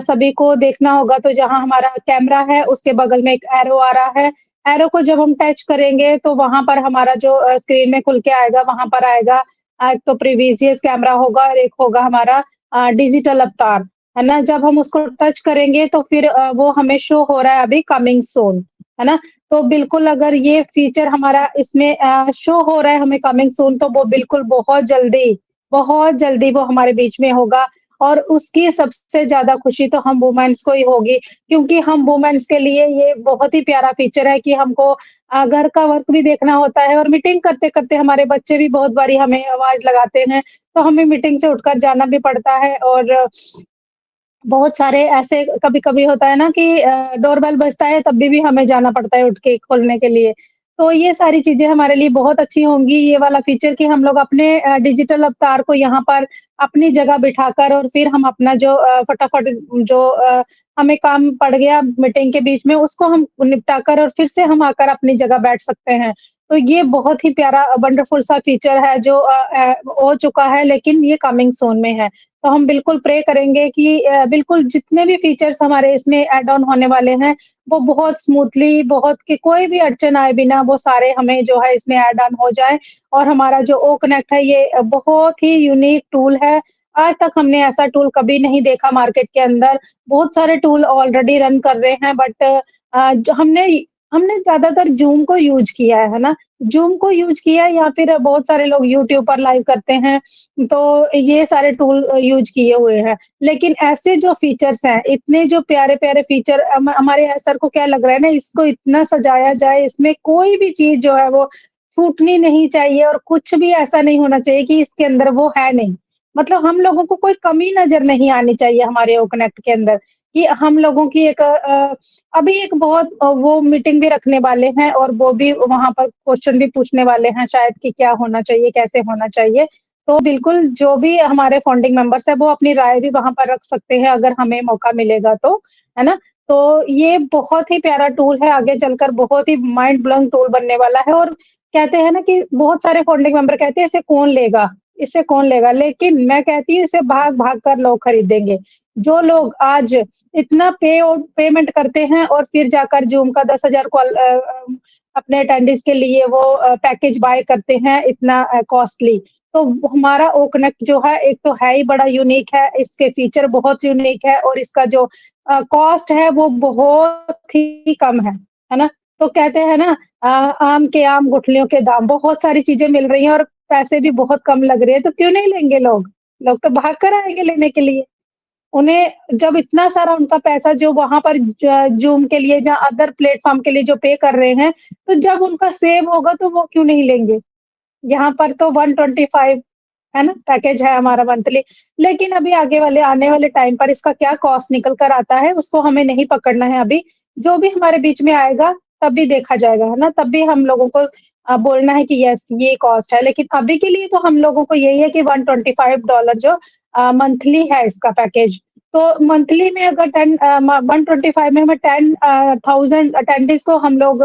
सभी को देखना होगा तो जहाँ हमारा कैमरा है उसके बगल में एक एरो आ रहा है। एरो को जब हम टच करेंगे तो वहाँ पर हमारा जो स्क्रीन में खुल के आएगा वहाँ पर आएगा एक तो प्रीवियस कैमरा होगा और एक होगा हमारा डिजिटल अवतार, है ना? जब हम उसको टच करेंगे तो फिर वो हमें शो हो रहा है अभी कमिंग सून, है ना? तो बिल्कुल अगर ये फीचर हमारा इसमें शो हो रहा है हमें कमिंग सून तो वो बिल्कुल बहुत जल्दी वो हमारे बीच में होगा और उसकी सबसे ज़्यादा खुशी तो हम वुमेन्स को ही होगी क्योंकि हम वुमेन्स के लिए ये बहुत ही प्यारा फीचर है कि हमको घर का वर्क भी देखना होता है और मीटिंग करते-करते हमारे बच्चे भी बहुत बारी हमें आवाज़ लगाते हैं, तो हमें मीटिंग से उठकर जाना भी पड़ता है और बहुत सारे ऐसे कभी-कभी होता है ना कि डोरबेल बजता है तब भी हमें जाना पड़ता है उठ के खोलने के लिए। तो ये सारी चीज़ें हमारे लिए बहुत अच्छी होंगी, ये वाला फीचर कि हम लोग अपने डिजिटल अवतार को यहाँ पर अपनी जगह बिठाकर और फिर हम अपना जो फटाफट जो हमें काम पड़ गया मीटिंग के बीच में उसको हम निपटा कर और फिर से हम आकर अपनी जगह बैठ सकते हैं। तो ये बहुत ही प्यारा वंडरफुल सा फीचर है जो हो चुका है लेकिन ये कमिंग सून में है। तो हम बिल्कुल प्रे करेंगे कि बिल्कुल जितने भी फीचर्स हमारे इसमें ऐड ऑन होने वाले हैं, वो बहुत स्मूथली बहुत कि कोई भी अड़चन आए बिना वो सारे हमें जो है इसमें ऐड ऑन हो जाए और हमारा जो ओ कनेक्ट है ये बहुत ही यूनिक टूल है। आज तक हमने ऐसा टूल कभी नहीं देखा मार्केट के अंदर। बहुत सारे टूल ऑलरेडी रन कर रहे हैं बट जो हमने हमने ज़्यादातर ज़ूम को यूज़ किया है ना? ज़ूम को यूज़ किया है या फिर बहुत सारे लोग यूट्यूब पर लाइव करते हैं तो ये सारे टूल यूज़ किए हुए हैं। लेकिन ऐसे जो फीचर्स हैं, इतने जो प्यारे-प्यारे फीचर हमारे सर को क्या लग रहा है ना इसको इतना सजाया जाए, इसमें कोई भी चीज़ जो है वो छूटनी नहीं चाहिए और कुछ भी ऐसा नहीं होना चाहिए कि इसके अंदर वो है नहीं। मतलब हम लोगों को कोई कमी नज़र नहीं आनी चाहिए हमारे ओ कनेक्ट के अंदर, कि हम लोगों की एक अभी एक बहुत वो मीटिंग भी रखने वाले हैं और वो भी वहाँ पर क्वेश्चन भी पूछने वाले हैं शायद कि क्या होना चाहिए, कैसे होना चाहिए। तो बिल्कुल जो भी हमारे फाउंडिंग मेंबर्स हैं वो अपनी राय भी वहाँ पर रख सकते हैं अगर हमें मौका मिलेगा तो, है ना? तो ये बहुत ही प्यारा टूल है, आगे चलकर बहुत ही माइंड ब्लोइंग टूल बनने वाला है और कहते हैं ना कि बहुत सारे फाउंडिंग मेंबर कहते हैं इसे कौन लेगा? इसे कौन लेगा? लेकिन मैं कहती हूँ इसे भाग-भाग कर लोग खरीदेंगे। जो लोग आज इतना पेमेंट करते हैं और फिर जाकर ज़ूम का 10,000 अपने अटेंडेंस के लिए वो पैकेज बाय करते हैं इतना कॉस्टली। तो हमारा ओ कनेक्ट जो है एक तो है ही बड़ा यूनिक है, इसके फीचर बहुत यूनिक है और इसका जो कॉस्ट है वो बहुत ही कम है ना? तो कहते हैं ना आम के आम गुठलियों के दाम, बहुत सारी चीज़ें मिल रही हैं और पैसे भी बहुत कम लग रहे हैं, तो क्यों नहीं लेंगे लोग? लोग तो भाग कर आएँगे लेने के लिए। उन्हें जब इतना सारा उनका पैसा जो वहाँ पर ज़ूम के लिए या अदर प्लेटफ़ॉर्म के लिए जो पे कर रहे हैं, तो जब उनका सेव होगा तो वो क्यों नहीं लेंगे? यहाँ पर तो 125 है ना, पैकेज है हमारा मंथली। लेकिन अभी आगे वाले आने वाले टाइम पर इसका क्या कॉस्ट निकल कर आता है, उसको हमें नहीं पकड़ना है अभी। जो भी हमारे बीच में आएगा, तब भी देखा जाएगा, है ना? तब भी हम लोगों को बोलना है कि यस ये कॉस्ट है। लेकिन अभी के लिए तो हम लोगों को यही है कि $125 जो मंथली है इसका पैकेज। तो मंथली में अगर 125 में हमें 10,000 अटेंडेंस को हम लोग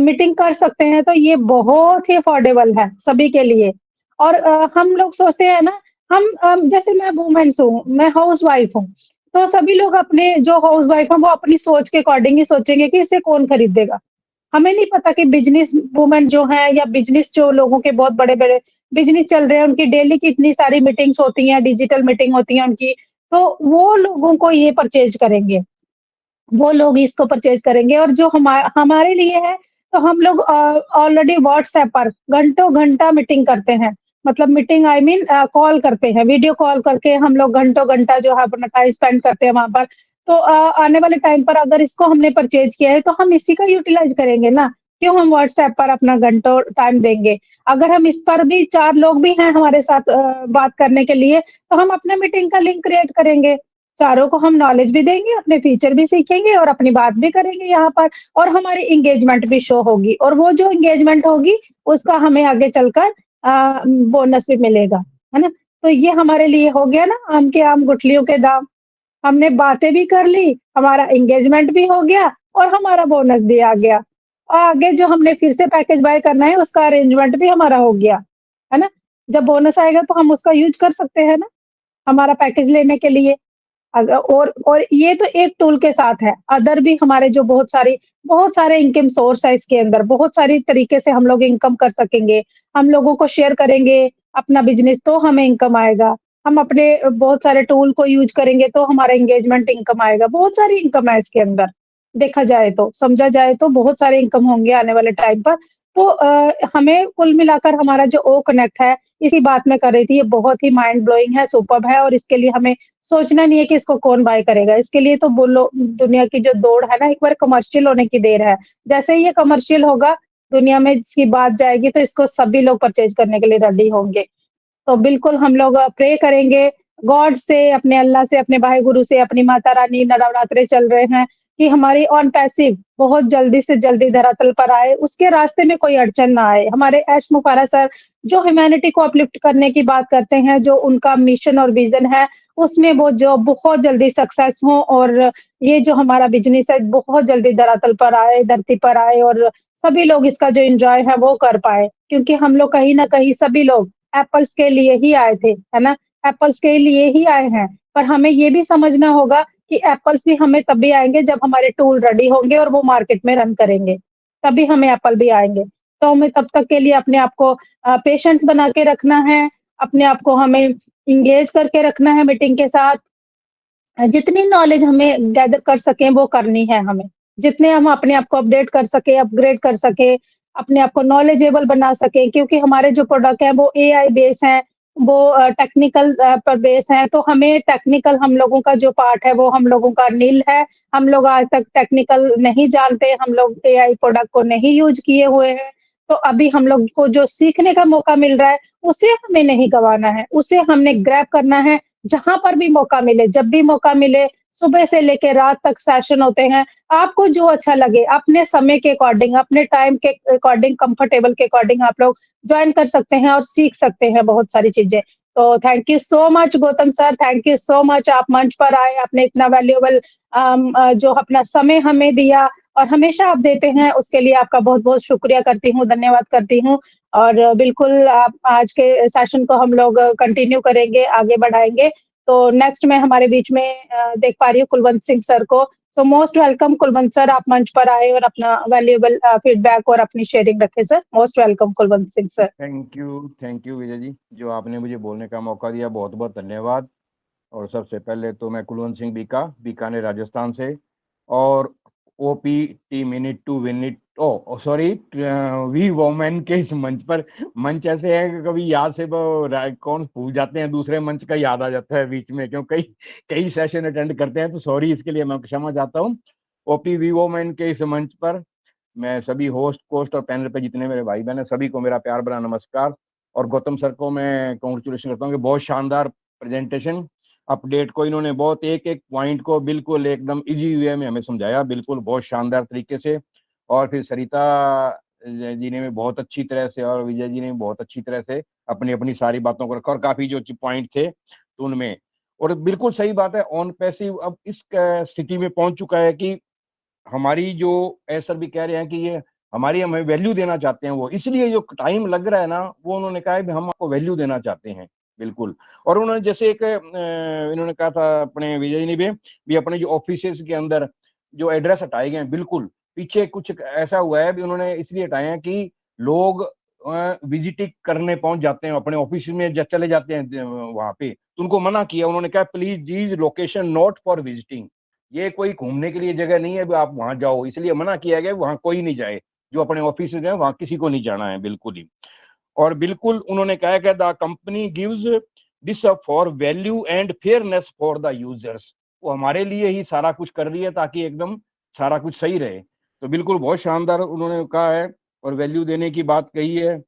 मीटिंग कर सकते हैं, तो ये बहुत ही अफोर्डेबल है सभी के लिए। और हम लोग सोचते हैं ना, हम जैसे मैं वुमेन्स हूँ, मैं हाउसवाइफ हूँ, तो सभी लोग अपने जो हाउसवाइफ हैं, वो अपनी सोच के अकॉर्डिंग ही सोचेंगे कि इसे कौन खरीदेगा। हमें नहीं पता कि बिज़नेस वुमन जो हैं या बिज़नेस जो लोगों के बहुत बड़े-बड़े बिजनेस चल रहे हैं, उनकी डेली की इतनी सारी मीटिंग्स होती हैं, डिजिटल मीटिंग होती है उनकी, तो वो लोगों को ये परचेज करेंगे, वो लोग इसको परचेज करेंगे। और जो हमारे लिए है, तो हम लोग ऑलरेडी व्हाट्सएप पर घंटों घंटा मीटिंग करते हैं। मतलब मीटिंग आई मीन कॉल करते हैं, वीडियो कॉल करके हम लोग घंटों घंटा जो है अपना टाइम स्पेंड करते हैं वहाँ पर। तो आने वाले टाइम पर अगर इसको हमने परचेज किया है, तो हम इसी का यूटिलाइज़ करेंगे ना, क्यों हम व्हाट्सएप पर अपना घंटों टाइम देंगे। अगर हम इस पर भी 4 लोग भी हैं हमारे साथ बात करने के लिए, तो हम अपने मीटिंग का लिंक क्रिएट करेंगे। चारों को हम नॉलेज भी देंगे, अपने फीचर भी सीखेंगे और अपनी बात भी करेंगे यहाँ पर, और हमारी एंगेजमेंट भी शो होगी, और वो जो एंगेजमेंट होगी उसका हमें आगे चलकर बोनस भी मिलेगा, है ना? तो ये हमारे लिए हो गया ना आम के आम गुठलियों के दाम। हमने बातें भी कर ली, हमारा एंगेजमेंट भी हो गया और हमारा बोनस भी आ गया। और आगे जो हमने फिर से पैकेज बाय करना है उसका अरेंजमेंट भी हमारा हो गया, है ना? जब बोनस आएगा तो हम उसका यूज़ कर सकते हैं ना, हमारा पैकेज लेने के लिए। और ये तो एक टूल के साथ है, अदर भी हमारे जो बहुत सारे इनकम सोर्स है इसके अंदर, बहुत सारी तरीके से हम लोग इनकम कर सकेंगे। हम लोगों को शेयर करेंगे अपना बिज़नेस तो हमें इनकम आएगा। हम अपने बहुत सारे टूल को यूज़ करेंगे तो हमारा एंगेजमेंट इनकम आएगा। बहुत सारी इनकम है इसके अंदर, देखा जाए तो, समझा जाए तो बहुत सारे इनकम होंगे आने वाले टाइम पर। तो हमें कुल मिलाकर हमारा जो ओ कनेक्ट है, इसी बात में कर रही थी, ये बहुत ही माइंड ब्लोइंग है, सुपर्ब है, और इसके लिए हमें सोचना नहीं है कि इसको कौन बाय करेगा। इसके लिए तो बोलो दुनिया की जो दौड़ है ना, एक बार कमर्शियल होने की देर है। जैसे ही ये कमर्शियल होगा, दुनिया में इसकी बात जाएगी तो इसको सभी लोग परचेज़ करने के लिए रेडी होंगे। तो बिल्कुल हम लोग प्रे करेंगे गॉड से, अपने अल्लाह से, अपने भाई गुरु से, अपनी माता रानी, नवरात्रे चल रहे हैं कि हमारी ऑन पैसिव बहुत जल्दी से जल्दी धरातल पर आए, उसके रास्ते में कोई अड़चन ना आए। हमारे ऐश मुफारा सर जो ह्यूमैनिटी को अपलिफ्ट करने की बात करते हैं, जो उनका मिशन और विज़न है, उसमें वो जो बहुत जल्दी सक्सेस हो, और ये जो हमारा बिज़नेस है बहुत जल्दी धरातल पर आए, धरती पर आए, और सभी लोग इसका जो एन्जॉय है वो कर पाएँ। क्योंकि हम लोग कहीं न कहीं सभी लोग एप्पल्स के लिए ही आए थे, है ना? एप्पल्स के लिए ही आए हैं, पर हमें ये भी समझना होगा कि एप्पल्स भी हमें तब भी आएँगे जब हमारे टूल रेडी होंगे और वो मार्केट में रन करेंगे, तभी हमें एप्पल भी आएँगे। तो हमें तब तक के लिए अपने आप को पेशेंस बना के रखना है, अपने आप को हमें एंगेज करके रखना है मीटिंग के साथ। जितनी नॉलेज हमें गैदर कर सकें वो करनी है हमें। जितने हम अपने आप को अपडेट कर सकें, अपग्रेड कर सकें, अपने आप को नॉलेजेबल बना सकें, क्योंकि हमारे जो प्रोडक्ट हैं वो एआई बेस हैं, वो टेक्निकल पर बेस हैं, तो हमें टेक्निकल हम लोगों का जो पार्ट है वो हम लोगों का नील है। हम लोग आज तक टेक्निकल नहीं जानते, हम लोग एआई प्रोडक्ट को नहीं यूज़ किए हुए हैं। तो अभी हम लोग को जो सीखने का मौका मिल रहा है, उसे हमें नहीं गँवाना है, उसे हमने ग्रैब करना है। जहाँ पर भी मौका मिले, जब भी मौका मिले, सुबह से लेके रात तक सेशन होते हैं। आपको जो अच्छा लगे, अपने समय के अकॉर्डिंग, अपने टाइम के अकॉर्डिंग, कंफर्टेबल के अकॉर्डिंग आप लोग जॉइन कर सकते हैं और सीख सकते हैं बहुत सारी चीज़ें। तो thank you so much Gautam sir, thank you so much, आप मंच पर आए, आपने इतना वैल्यूएबल जो अपना समय हमें दिया और हमेशा आप देते हैं, उसके लिए आपका बहुत-बहुत शुक्रिया करती हूँ, धन्यवाद करती हूँ। और बिल्कुल आप आज के सेशन को हम लोग कंटिन्यू करेंगे, आगे बढ़ाएँगे। तो नेक्स्ट मैं हमारे बीच में देख पा रही हूँ कुलवंत सिंह सर को। So most welcome Kulwant sir, आप मंच पर आए और अपना वैल्यूएबल फीडबैक और अपनी शेयरिंग रखें sir. Most welcome Kulwant Singh sir. Thank you Vijay ji, जो आपने मुझे बोलने का मौका दिया, बहुत बहुत धन्यवाद। और सबसे पहले तो मैं कुलवंत सिंह बीकानेर राजस्थान से, और OP T minute to win it sorry we women के इस मंच ऐसे है कि कभी याद से वो कौन भूल जाते हैं, दूसरे मंच का याद आ जाता है बीच में, क्योंकि कई सेशन अटेंड करते हैं, तो सॉरी, इसके लिए मैं क्षमा चाहता हूँ। ओपी वी वोमेन के इस मंच पर मैं सभी होस्ट कोस्ट और पैनल पे जितने मेरे भाई बहन हैं, सभी को मेरा प्यार भरा नमस्कार। और गौतम सर को मैं कॉन्ग्रेचुलेशन करता हूँ कि बहुत शानदार प्रेजेंटेशन, अपडेट को इन्होंने बहुत एक एक पॉइंट को बिल्कुल एकदम इजी वे में हमें समझाया, बिल्कुल बहुत शानदार तरीके से। और फिर सरिता जी ने भी बहुत अच्छी तरह से, और विजय जी ने भी बहुत अच्छी तरह से अपनी अपनी सारी बातों को रखा, और काफी जो पॉइंट थे तो उनमें, और बिल्कुल सही बात है, ऑन पैसिव अब इस स्थिति में पहुंच चुका है कि हमारी जो सर भी कह रहे हैं कि ये हमारी हमें वैल्यू देना चाहते हैं, वो इसलिए जो टाइम लग रहा है ना, वो उन्होंने कहा है कि हम आपको वैल्यू देना चाहते हैं, बिल्कुल। और उन्होंने जैसे एक इन्होंने कहा था अपने विजय ने भी अपने जो ऑफिसेज के अंदर जो एड्रेस हटाए गए हैं, बिल्कुल पीछे कुछ ऐसा हुआ है भी, उन्होंने इसलिए हटाए हैं कि लोग विजिटिंग करने पहुंच जाते हैं, अपने ऑफिस में चले जाते हैं वहां पे, तो उनको मना किया। उन्होंने कहा please this location not for visiting, ये कोई घूमने के लिए जगह नहीं है, आप वहां जाओ, इसलिए मना किया गया, वहां कोई नहीं जाए, जो अपने ऑफिस है वहां किसी को नहीं जाना है बिल्कुल ही। और बिल्कुल उन्होंने कहा कि the company gives this for value and fairness for the users, वो हमारे लिए ही सारा कुछ कर रही है ताकि एकदम सारा कुछ सही रहे। तो बिल्कुल बहुत शानदार उन्होंने कहा है और वैल्यू देने की बात कही है।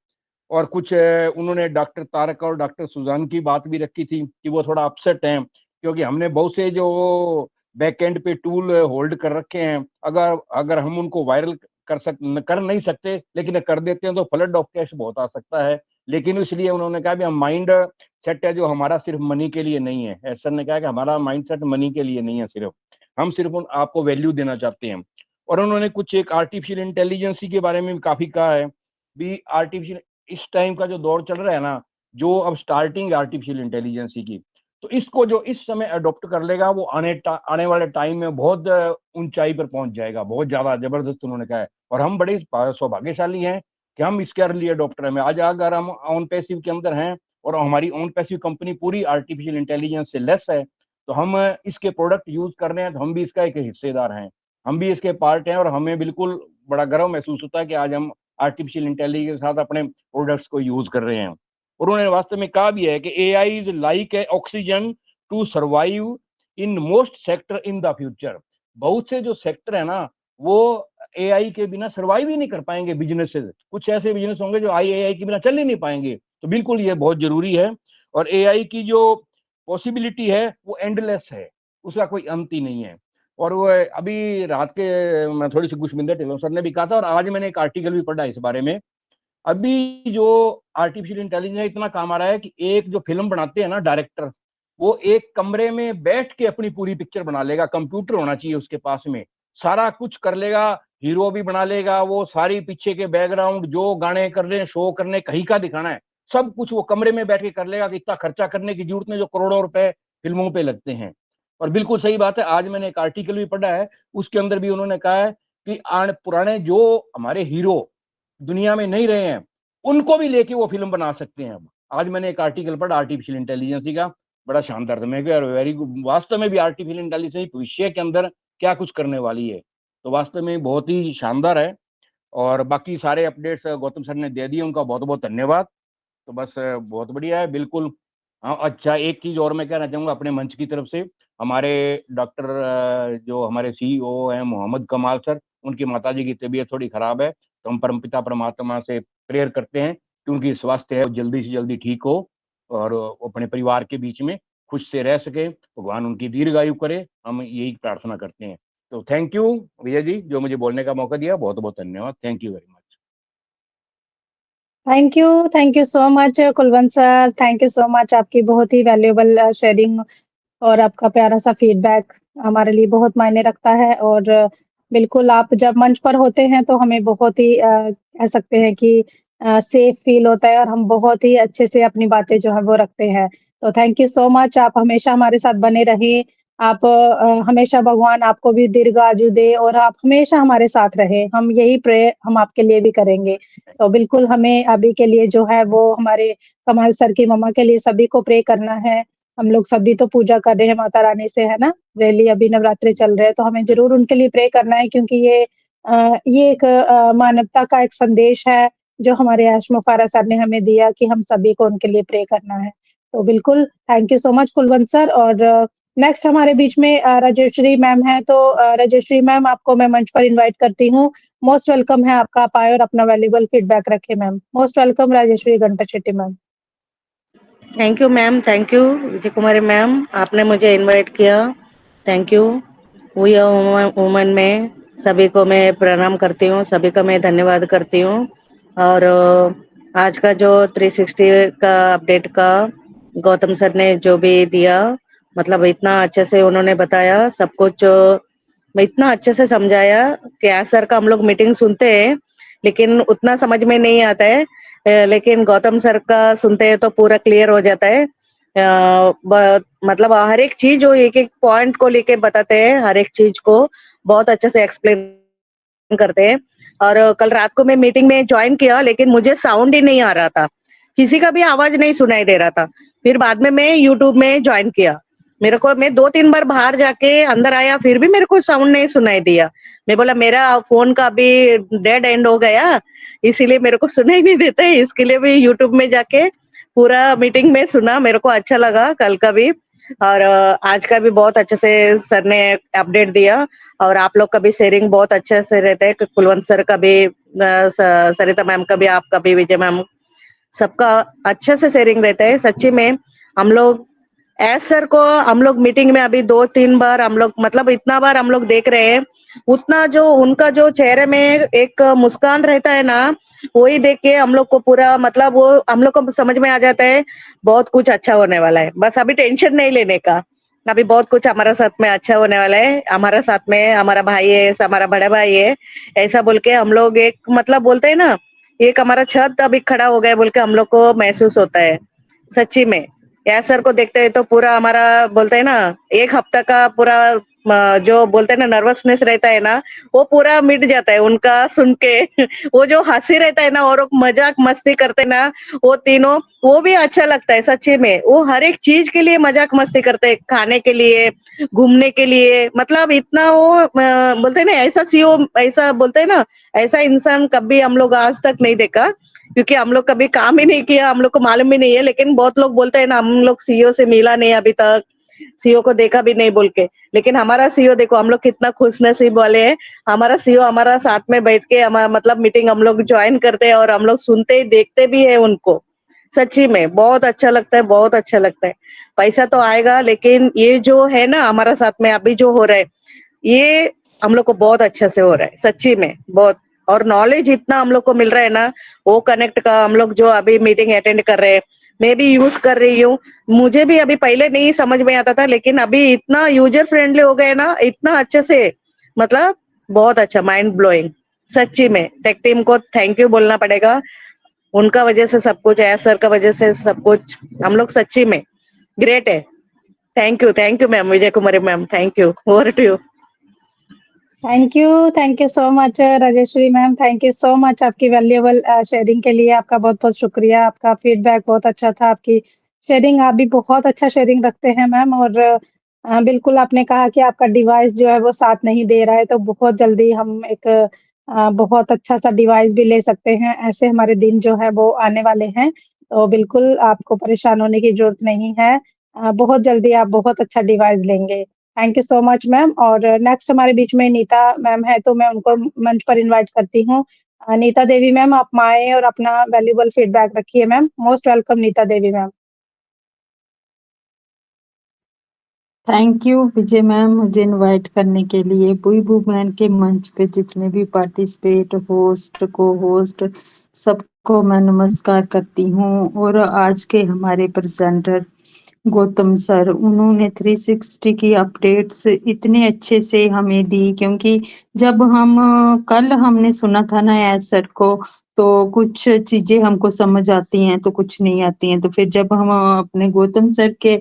और कुछ उन्होंने डॉक्टर तारक और डॉक्टर सुजान की बात भी रखी थी कि वो थोड़ा अपसेट हैं क्योंकि हमने बहुत से जो बैकएंड पे टूल होल्ड कर रखे हैं, अगर अगर हम उनको वायरल कर नहीं सकते लेकिन कर देते हैं तो फ्लड ऑफ कैश बहुत आ सकता है। लेकिन इसलिए उन्होंने कहा भी हम माइंड सेट है जो हमारा सिर्फ मनी के लिए नहीं है, सर ने कहा कि हमारा माइंड सेट मनी के लिए नहीं है, सिर्फ हम सिर्फ आपको वैल्यू देना चाहते हैं। और उन्होंने कुछ एक आर्टिफिशियल इंटेलिजेंस के बारे में भी काफी कहा है भी आर्टिफिशियल इस टाइम का जो दौर चल रहा है ना, जो अब स्टार्टिंग आर्टिफिशियल इंटेलिजेंस की, तो इसको जो इस समय अडॉप्ट कर लेगा वो आने वाले टाइम में बहुत ऊंचाई पर पहुंच जाएगा, बहुत ज्यादा जबरदस्त उन्होंने कहा है। और हम बड़े सौभाग्यशाली हैं कि हम इसके अर्ली अडॉप्टर हैं। आज अगर हम ऑन पैसिव के अंदर हैं और हमारी ऑन पैसिव कंपनी पूरी आर्टिफिशियल इंटेलिजेंस से लेस है, तो हम इसके प्रोडक्ट यूज कर रहे हैं, तो हम भी इसका एक हिस्सेदार हैं, हम भी इसके पार्ट हैं। और हमें बिल्कुल बड़ा गर्व महसूस होता है कि आज हम आर्टिफिशियल इंटेलिजेंस के साथ अपने प्रोडक्ट्स को यूज कर रहे हैं। और उन्होंने वास्तव में कहा भी है कि AI is like a oxygen to survive in most sector in the future. बहुत से जो सेक्टर है ना वो एआई के बिना सर्वाइव ही नहीं कर पाएंगे। बिजनेसेस, कुछ ऐसे बिजनेस होंगे जो एआई के बिना चल ही नहीं पाएंगे। तो बिल्कुल ये बहुत जरूरी है और एआई की जो पॉसिबिलिटी है वो एंडलेस है, उसका कोई अंत ही नहीं है। और वो अभी रात के मैं थोड़ी सी गुशमिंदर टिलों सर ने भी कहा था और आज मैंने एक आर्टिकल भी पढ़ा इस बारे में। अभी जो आर्टिफिशियल इंटेलिजेंस इतना काम आ रहा है कि एक जो फिल्म बनाते हैं ना डायरेक्टर, वो एक कमरे में बैठ के अपनी पूरी पिक्चर बना लेगा, कंप्यूटर होना चाहिए उसके पास में, सारा कुछ कर लेगा, हीरो भी बना लेगा, वो सारी पीछे के बैकग्राउंड जो गाने कर रहे हैं, शो करने, कहीं का दिखाना है, सब कुछ वो कमरे में बैठ के कर लेगा। कि इतना खर्चा करने की जरूरत नहीं जो करोड़ों रुपए फिल्मों पे लगते हैं। और बिल्कुल सही बात है, आज मैंने एक आर्टिकल भी पढ़ा है, उसके अंदर भी उन्होंने कहा है कि पुराने जो हमारे हीरो दुनिया में नहीं रहे हैं उनको भी लेके वो फिल्म बना सकते हैं। अब आज मैंने एक आर्टिकल पढ़ा आर्टिफिशियल इंटेलिजेंस का, बड़ा शानदार था। मैं वेरी गुड, वास्तव में भी आर्टिफिशियल इंटेलिजेंस भविष्य के अंदर क्या कुछ करने वाली है, तो वास्तव में बहुत ही शानदार है। और बाकी सारे अपडेट्स गौतम सर ने दे दिए, उनका बहुत बहुत धन्यवाद। तो बस बहुत बढ़िया है बिल्कुल। हाँ अच्छा, एक चीज और मैं कहना चाहूंगा अपने मंच की तरफ से, हमारे डॉक्टर जो हमारे सीईओ हैं मोहम्मद कमाल सर, उनकी माताजी की तबीयत थोड़ी खराब है, तो हम परमपिता परमात्मा से प्रेयर करते हैं कि उनकी स्वास्थ्य है वो जल्दी से जल्दी ठीक हो और अपने परिवार के बीच में खुश से रह सके, भगवान उनकी दीर्घायु करे, हम यही प्रार्थना करते हैं। तो थैंक यू भैया जी जो मुझे बोलने का मौका दिया, बहुत बहुत धन्यवाद, thank you very much. Thank you so much Kulwant sir, thank you so much. आपकी बहुत ही वैल्यूएबल शेयरिंग और आपका प्यारा सा फीडबैक हमारे लिए बहुत मायने रखता है। और बिल्कुल आप जब मंच पर होते हैं तो हमें बहुत ही कह सकते हैं कि सेफ फील होता है और हम बहुत ही अच्छे से अपनी बातें जो है वो रखते हैं। तो थैंक यू सो मच, आप हमेशा हमारे साथ बने रहें। आप हमेशा भगवान आपको भी दीर्घ आयु दे और आप हमेशा हमारे साथ रहें। हम यही प्रे हम आपके लिए भी करेंगे। तो बिल्कुल हमें अभी के लिए जो है वो हमारे कमाल सर की मम्मा के लिए सभी को प्रे करना है। हम लोग सभी तो पूजा कर रहे हैं माता रानी से, है ना? डेली अभी नवरात्रि चल रहे हैं, तो हमें ज़रूर उनके लिए प्रे करना है क्योंकि ये एक मानवता का एक संदेश है, जो हमारे ऐश मुफारा सर ने हमें दिया कि हम सभी को उनके लिए प्रे करना है। तो बिल्कुल, thank you so much Kulwant sir. और नेक्स्ट हमारे बीच में राजेश्री मैम हैं, तो राजेश्री मैम आपको मैं मंच पर इनवाइट करती हूँ। मोस्ट वेलकम है आपका, आप आए और अपना वैल्यूएबल फीडबैक रखें ma'am. Most welcome Rajeshri Gantashetty ma'am. Thank you ma'am, thank you Vijay Kumari ma'am, आपने मुझे इनवाइट किया, थैंक यू। वी वुमेन में सभी को मैं प्रणाम करती हूँ, सभी का मैं धन्यवाद करती हूँ। और आज का जो 360 का अपडेट का गौतम सर ने जो भी दिया, मतलब इतना अच्छे से उन्होंने बताया सब कुछ, मैं इतना अच्छे से समझाया कि आज सर का हम लोग मीटिंग सुनते हैं लेकिन उतना समझ में नहीं आता है, लेकिन गौतम सर का सुनते हैं तो पूरा क्लियर हो जाता है। मतलब हर एक चीज जो एक एक पॉइंट को लेके बताते हैं, हर एक चीज को बहुत अच्छे से एक्सप्लेन करते हैं। और कल रात को मैं मीटिंग में ज्वाइन किया, लेकिन मुझे साउंड ही नहीं आ रहा था, किसी का भी आवाज नहीं सुनाई दे रहा था। फिर बाद में मैं यूट्यूब में ज्वाइन किया, मैं 2-3 बार बाहर जाके अंदर आया, फिर भी मेरे को साउंड नहीं सुनाई दिया। मैं बोला मेरा फोन का भी डेड एंड हो गया, इसीलिए मेरे को सुनाई नहीं देता है। इसके लिए भी यूट्यूब में जाके पूरा मीटिंग में सुना, मेरे को अच्छा लगा कल का भी। और आज का भी बहुत अच्छे से सर ने अपडेट दिया, और आप लोग का भी शेयरिंग बहुत अच्छे से रहता है। कुलवंत सर का भी, सरिता मैम का भी, आपका भी, विजय मैम, सबका अच्छे से शेयरिंग रहता है। सच्ची में हम लोग एस सर को हम लोग मीटिंग में अभी 2-3 बार हम लोग, मतलब इतना बार हम लोग देख रहे हैं, उतना जो उनका जो चेहरे में एक मुस्कान रहता है ना, वही देख के हम लोग को पूरा, मतलब वो हम लोग को समझ में आ जाता है बहुत कुछ अच्छा होने वाला है। बस अभी टेंशन नहीं लेने का, अभी बहुत कुछ हमारा साथ में अच्छा होने वाला है। हमारा साथ में हमारा भाई है, हमारा बड़ा भाई है, ऐसा बोल के हम लोग एक, मतलब बोलते हैं ना, एक हमारा छत अभी खड़ा हो गया बोल के हम लोग को महसूस होता है। सच्ची में या सर को देखते हैं तो पूरा हमारा, बोलते हैं ना, एक हफ्ता का पूरा जो बोलते हैं ना नर्वसनेस रहता है ना, वो पूरा मिट जाता है उनका सुन के। वो जो हंसी रहता है ना, और वो मजाक मस्ती करते हैं ना, वो तीनों, वो भी अच्छा लगता है। सच्ची में वो हर एक चीज के लिए मजाक मस्ती करते हैं, खाने के लिए, घूमने के लिए, मतलब इतना वो बोलते हैं ना, ऐसा सीओ, ऐसा बोलते हैं ना, ऐसा इंसान कभी हम लोग आज तक नहीं देखा, क्योंकि हम लोग कभी काम ही नहीं किया, हम लोग को मालूम भी नहीं है। लेकिन बहुत लोग बोलते हैं ना, हम लोग सीईओ से मिला नहीं अभी तक, सीईओ को देखा भी नहीं बोल के। लेकिन हमारा सीईओ देखो, हम लोग कितना खुश नसीब वाले हैं। हमारा सीईओ हमारा साथ में बैठ के, हमारा मतलब मीटिंग हम लोग ज्वाइन करते हैं, और हम लोग सुनते ही देखते भी है उनको। सच्ची में बहुत अच्छा लगता है, बहुत अच्छा लगता है। पैसा तो आएगा, लेकिन ये जो है ना हमारा साथ में अभी जो हो रहा है, ये हम लोग को बहुत अच्छे से हो रहा है, सच्ची में बहुत। और नॉलेज इतना हम लोग को मिल रहा है ना, वो कनेक्ट का हम लोग जो अभी मीटिंग अटेंड कर रहे हैं, मैं भी यूज कर रही हूँ। मुझे भी अभी पहले नहीं समझ में आता था, लेकिन अभी इतना यूजर फ्रेंडली हो गए ना, इतना अच्छे से, मतलब बहुत अच्छा, माइंड ब्लोइंग। सच्ची में टेक टीम को थैंक यू बोलना पड़ेगा, उनका वजह से सब कुछ है, सर का वजह से सब कुछ, हम लोग सच्ची में ग्रेट है। Thank you ma'am, Vijay Kumari ma'am, thank you, over to you. Thank you so much Rajeshwari ma'am, thank you so much आपकी वैल्यूएबल शेयरिंग के लिए। आपका बहुत-बहुत शुक्रिया, आपका फीडबैक बहुत अच्छा था, आपकी शेयरिंग, आप भी बहुत अच्छा शेयरिंग रखते हैं मैम। और बिल्कुल आपने कहा कि आपका डिवाइस जो है वो साथ नहीं दे रहा है, तो बहुत जल्दी हम एक बहुत अच्छा-सा डिवाइस भी ले सकते हैं। ऐसे हमारे दिन जो है वो आने वाले हैं, तो बिल्कुल आपको परेशान होने की ज़रूरत नहीं है। बहुत जल्दी आप बहुत अच्छा डिवाइस लेंगे। Thank you so much ma'am. और नेक्स्ट हमारे बीच में नीता मैम है, तो मैं उनको मंच पर इनवाइट करती हूँ। नीता देवी मैम, आप आएँ और अपना वैल्यूएबल फीडबैक रखिए ma'am. Most welcome Neeta Devi ma'am. Thank you Vijay ma'am, मुझे इनवाइट करने के लिए। बुई वुमेन के मंच पे जितने भी पार्टिसिपेट, होस्ट, को होस्ट, सबको मैं नमस्कार करती हूँ। और आज के हमारे प्रेजेंटर गौतम सर, उन्होंने 360 की अपडेट्स इतने अच्छे से हमें दी, क्योंकि जब हम कल हमने सुना था ना एस सर को, तो कुछ चीजें हमको समझ आती हैं तो कुछ नहीं आती हैं। तो फिर जब हम अपने गौतम सर के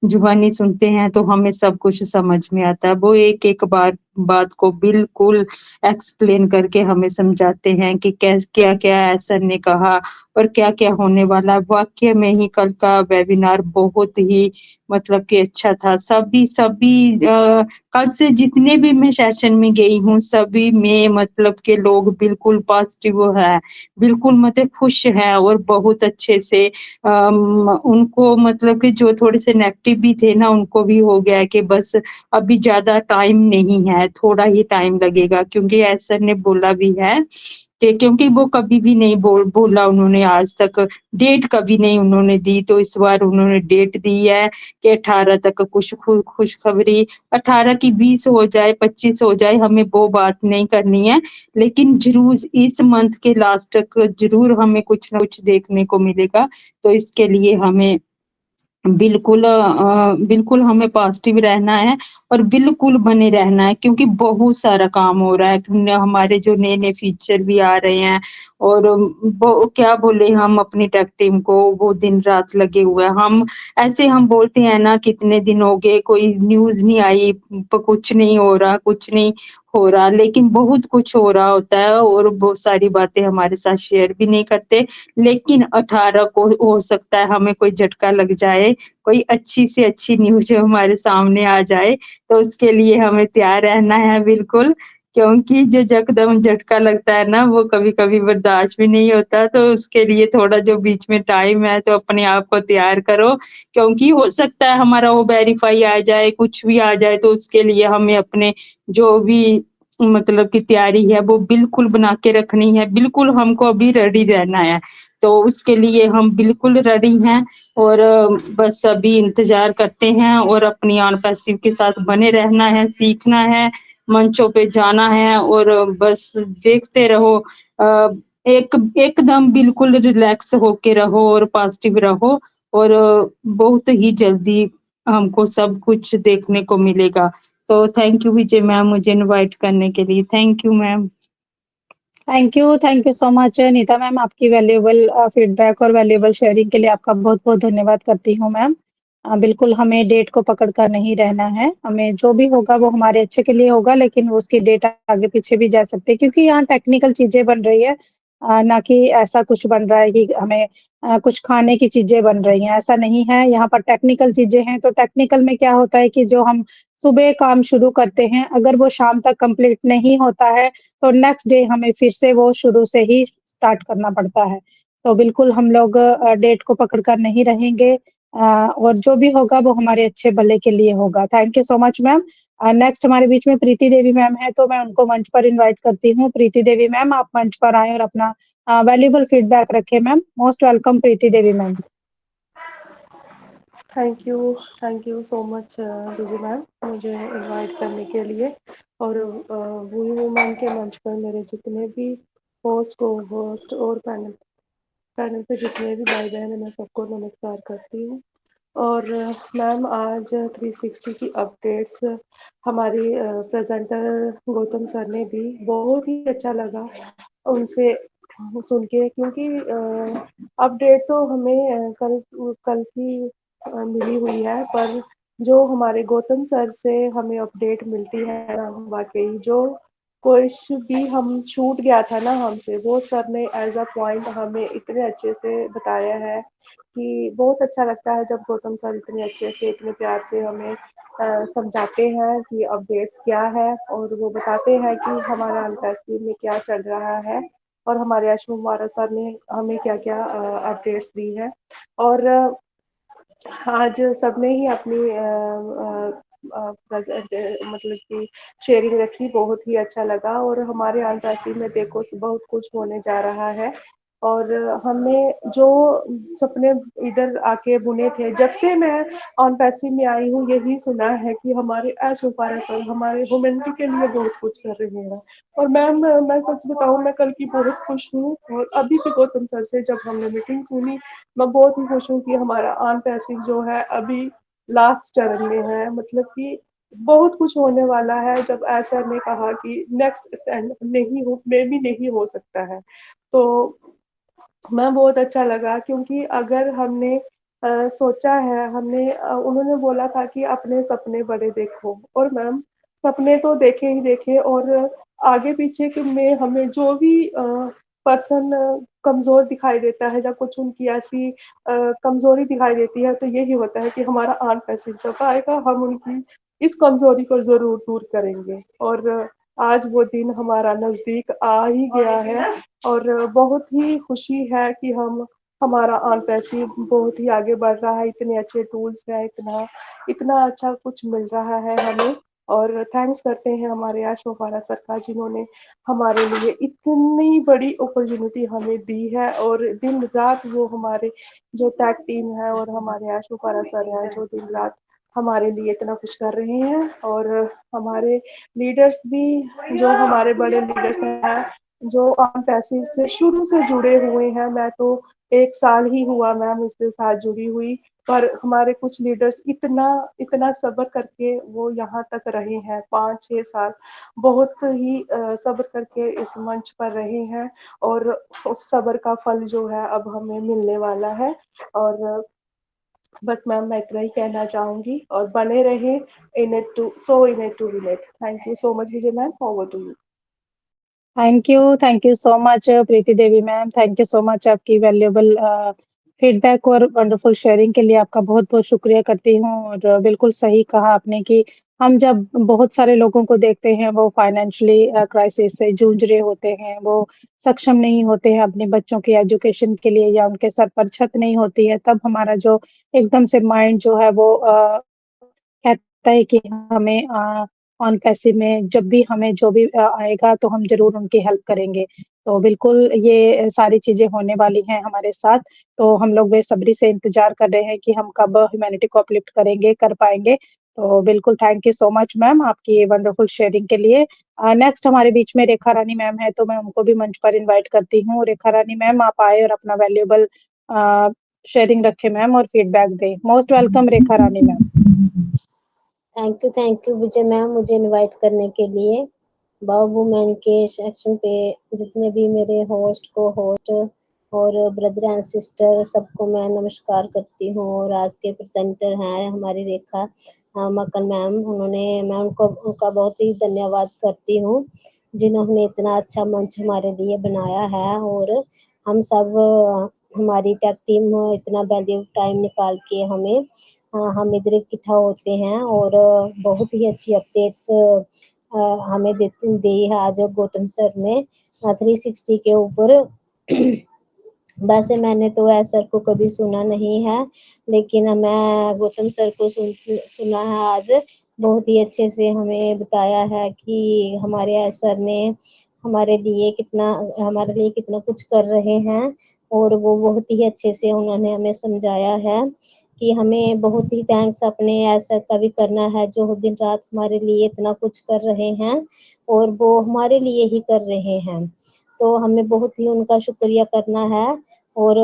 जुबानी सुनते हैं तो हमें सब कुछ समझ में आता है। वो एक एक बात को बिल्कुल एक्सप्लेन करके हमें समझाते हैं कि क्या क्या एस सर ने कहा और क्या क्या होने वाला। वाकई में ही कल का वेबिनार बहुत ही मतलब कि अच्छा था। सभी कल से जितने भी मैं सेशन में गई हूँ, सभी में मतलब के लोग बिल्कुल पॉजिटिव है, बिल्कुल मतलब खुश है, और बहुत अच्छे से उनको मतलब कि जो थोड़े से नेगेटिव भी थे ना, उनको भी हो गया है कि बस अभी ज़्यादा टाइम नहीं है, थोड़ा ही टाइम लगेगा। क्योंकि एस सर ने बोला भी है कि क्योंकि वो कभी भी नहीं बोला उन्होंने आज तक, डेट कभी नहीं उन्होंने दी, तो इस बार उन्होंने डेट दी है कि 18 तक कुछ खुशखबरी, 18 की 20 हो जाए, 25 हो जाए, हमें वो बात नहीं करनी है, लेकिन ज़रूर इस मंथ के लास्ट तक ज़रूर हमें कुछ न कुछ देखने को मिलेगा। तो इसके लिए हमें बिल्कुल हमें पॉजिटिव रहना है और बिल्कुल बने रहना है, क्योंकि बहुत सारा काम हो रहा है। हमारे जो नए-नए फीचर भी आ रहे हैं, और वो क्या बोले हम अपनी टेक टीम को, वो दिन रात लगे हुए हैं। हम बोलते हैं ना कितने दिन हो गए, कोई न्यूज़ नहीं आई, कुछ नहीं हो रहा, लेकिन बहुत कुछ हो रहा होता है और बहुत सारी बातें हमारे साथ शेयर भी नहीं करते। लेकिन 18 को हो सकता है हमें कोई झटका लग जाए, कोई अच्छी से अच्छी न्यूज़ हमारे सामने आ जाए, तो उसके लिए हमें तैयार रहना है बिल्कुल, क्योंकि जो यकदम झटका लगता है ना, वो कभी-कभी बर्दाश्त भी नहीं होता, तो उसके लिए थोड़ा जो बीच में टाइम है, तो अपने आप को तैयार करो, क्योंकि हो सकता है हमारा वो वेरीफाई आ जाए, कुछ भी आ जाए, तो उसके लिए हमें अपने जो भी मतलब की तैयारी है, वो बिल्कुल बना के रखनी है, बिल्कुल हमको अभी रेडी रहना है। तो उसके लिए हम बिल्कुल रेडी हैं और बस अभी इंतज़ार करते हैं और अपनी ऑन पैसिव के साथ बने रहना है, सीखना है, मंचों पे जाना है और बस देखते रहो। एकदम बिल्कुल रिलैक्स होके रहो और पॉजिटिव रहो और बहुत ही जल्दी हमको सब कुछ देखने को मिलेगा। तो थैंक यू विजय मैम मुझे इनवाइट करने के लिए। Thank you ma'am. Thank you so much Neeta ma'am, आपकी वैल्यूएबल फीडबैक और वैल्यूएबल शेयरिंग के लिए आपका बहुत-बहुत धन्यवाद करती हूँ मैम। बिल्कुल हमें डेट को पकड़ कर नहीं रहना है, हमें जो भी होगा वो हमारे अच्छे के लिए होगा, लेकिन उसकी डेट आगे पीछे भी जा सकती है क्योंकि यहाँ टेक्निकल चीज़ें बन रही है, ना कि ऐसा कुछ बन रहा है कि हमें कुछ खाने की चीज़ें बन रही हैं, ऐसा नहीं है। यहाँ पर टेक्निकल चीज़ें हैं, तो टेक्निकल में क्या होता है कि जो हम सुबह काम शुरू करते हैं, अगर वो शाम तक कंप्लीट नहीं होता है, तो नेक्स्ट डे हमें फिर से वो शुरू से ही स्टार्ट करना पड़ता है। तो बिल्कुल हम लोग डेट को पकड़ कर नहीं रहेंगे, और जो भी होगा वो हमारे अच्छे भले के लिए होगा। Thank you so much ma'am. Next हमारे बीच में प्रीति देवी मैम हैं, तो मैं उनको मंच पर इनवाइट करती हूँ। प्रीति देवी मैम, आप मंच पर आएँ और अपना वैल्यूएबल फीडबैक रखें ma'am. Most welcome Preeti Devi ma'am. Thank you so much Vijay ma'am मुझे इनवाइट करने के लिए। और वुई वुमेन के मंच पर मेरे जितने भी होस्ट को होस्ट और पैनल पे जितने भी भाई बहन हैं, मैं सबको नमस्कार करती हूँ। और मैम आज 360 की अपडेट्स हमारी प्रेजेंटर गौतम सर ने दी, बहुत ही अच्छा लगा उनसे सुन के, क्योंकि अपडेट तो हमें कल की मिली हुई है, पर जो हमारे गौतम सर से हमें अपडेट मिलती है ना, वाकई जो कुछ भी हम छूट गया था ना हमसे, वो सर ने एज अ पॉइंट हमें इतने अच्छे से बताया है कि बहुत अच्छा लगता है जब गौतम सर इतने अच्छे से इतने प्यार से हमें समझाते हैं कि अपडेट्स क्या है, और वो बताते हैं कि हमारा अंतर्राष्ट्रीय में क्या चल रहा है और हमारे अश्विन कुमार सर ने हमें क्या क्या अपडेट्स दी है। और आज सबने ही अपनी मतलब कि शेयरिंग रखी, बहुत ही अच्छा लगा। और हमारे अंतर्राष्ट्रीय में देखो बहुत कुछ होने जा रहा है, और हमने जो सपने इधर आके बुने थे, जब से मैं ऑन पैसिव में आई हूँ, यही सुना है कि हमारे एशोपारा सर हमारे ह्यूमैनिटी के लिए बहुत कुछ कर रहे हैं। और मैम मैं सच बताऊं, मैं कल की बहुत खुश हूँ। और अभी भी गौतम सर से जब हमने मीटिंग सुनी, मैं बहुत ही खुश हूँ कि हमारा ऑन पैसिव जो है अभी लास्ट चरण में है, मतलब कि बहुत कुछ होने वाला है। जब ऐसा ने कहा कि नेक्स्ट स्टैंड नहीं हो, मे भी नहीं हो सकता है, तो मैं बहुत अच्छा लगा, क्योंकि अगर हमने सोचा है, हमने उन्होंने बोला था कि अपने सपने बड़े देखो, और मैम सपने तो देखे ही देखे, और आगे पीछे के में हमें जो भी पर्सन कमजोर दिखाई देता है, या कुछ उनकी ऐसी कमजोरी दिखाई देती है, तो यही होता है कि हमारा आन पैसे जब आएगा हम उनकी इस कमजोरी को जरूर दूर करेंगे। और आज वो दिन हमारा नजदीक आ ही गया है, और बहुत ही खुशी है कि हमारा ऑन पैसिव बहुत ही आगे बढ़ रहा है, इतने अच्छे टूल्स हैं, इतना इतना अच्छा कुछ मिल रहा है हमें। और थैंक्स करते हैं हमारे आशोपारा सर का, जिन्होंने हमारे लिए इतनी बड़ी अपॉर्चुनिटी हमें दी है, और दिन रात वो हमारे जो टैग टीम है और हमारे आशोपारा सर हैं, जो दिन रात हमारे लिए इतना कुछ कर रहे हैं। और हमारे लीडर्स भी, जो हमारे बड़े लीडर्स हैं, जो ऑन पैसिव से शुरू से जुड़े हुए हैं, मैं तो 1 साल ही हुआ मैम इसके साथ जुड़ी हुई, पर हमारे कुछ लीडर्स इतना सब्र करके वो यहाँ तक रहे हैं, 5-6 साल बहुत ही सब्र करके इस मंच पर रहे हैं और उस सब्र का फल जो है अब हमें मिलने वाला है। और बस मैम मैं इतना ही कहना चाहूँगी और बने रहें in it to win it. Thank you so much Vijay ma'am, forward to you. Thank you so much Preeti Devi ma'am, thank you so much आपकी वैल्यूएबल फीडबैक और वंडरफुल शेयरिंग के लिए आपका बहुत-बहुत शुक्रिया करती हूँ। और बिल्कुल सही कहा आपने कि हम जब बहुत सारे लोगों को देखते हैं वो फाइनेंशियली क्राइसिस से जूझ रहे होते हैं, वो सक्षम नहीं होते हैं अपने बच्चों की एजुकेशन के लिए या उनके सर पर छत नहीं होती है, तब हमारा जो एकदम से माइंड जो है वो कहता है कि हमें ऑन पैसिव में जब भी हमें जो भी आएगा तो हम ज़रूर उनकी हेल्प करेंगे। तो बिल्कुल ये सारी चीज़ें होने वाली हैं हमारे साथ, तो हम लोग बेसब्री से इंतज़ार कर रहे हैं कि हम कब ह्यूमैनिटी को अपलिफ्ट करेंगे, कर पाएँगे। तो बिल्कुल thank you so much ma'am आपकी वंडरफुल शेयरिंग के लिए। नेक्स्ट हमारे बीच में रेखा रानी मैम है, तो मैं उनको भी मंच पर इनवाइट करती हूँ। रेखा रानी मैम आप आएँ और अपना वैल्यूएबल अ, शेयरिंग रखें मैम और फीडबैक दें। Most welcome Rekha Rani ma'am. Thank you Vijay ma'am मुझे इनवाइट करने के लिए। वाव वुमेन के सेक्शन पे जितने भी मेरे होस्ट को होस्ट और ब्रदर एंड सिस्टर सबको मैं नमस्कार करती हूँ। और आज के प्रेजेंटर हैं हमारी रेखा मक्कन मैम, मैं उनका बहुत ही धन्यवाद करती हूँ जिन्होंने इतना अच्छा मंच हमारे लिए बनाया है। और हम सब हमारी टेक टीम इतना वैल्यू टाइम निकाल के हम इधर इकट्ठा होते हैं और बहुत ही अच्छी अपडेट्स हमें दी है आज गौतम सर ने 360 के ऊपर। वैसे मैंने तो एस सर को कभी सुना नहीं है, लेकिन मैं गौतम सर को सुना है आज। बहुत ही अच्छे से हमें बताया है कि हमारे एस सर ने हमारे लिए कितना कुछ कर रहे हैं। और वो बहुत ही अच्छे से उन्होंने हमें समझाया है कि हमें बहुत ही थैंक्स अपने एस सर का भी करना है जो दिन रात हमारे लिए इतना कुछ कर रहे हैं और वो हमारे लिए ही कर रहे हैं। तो हमें बहुत ही उनका शुक्रिया करना है और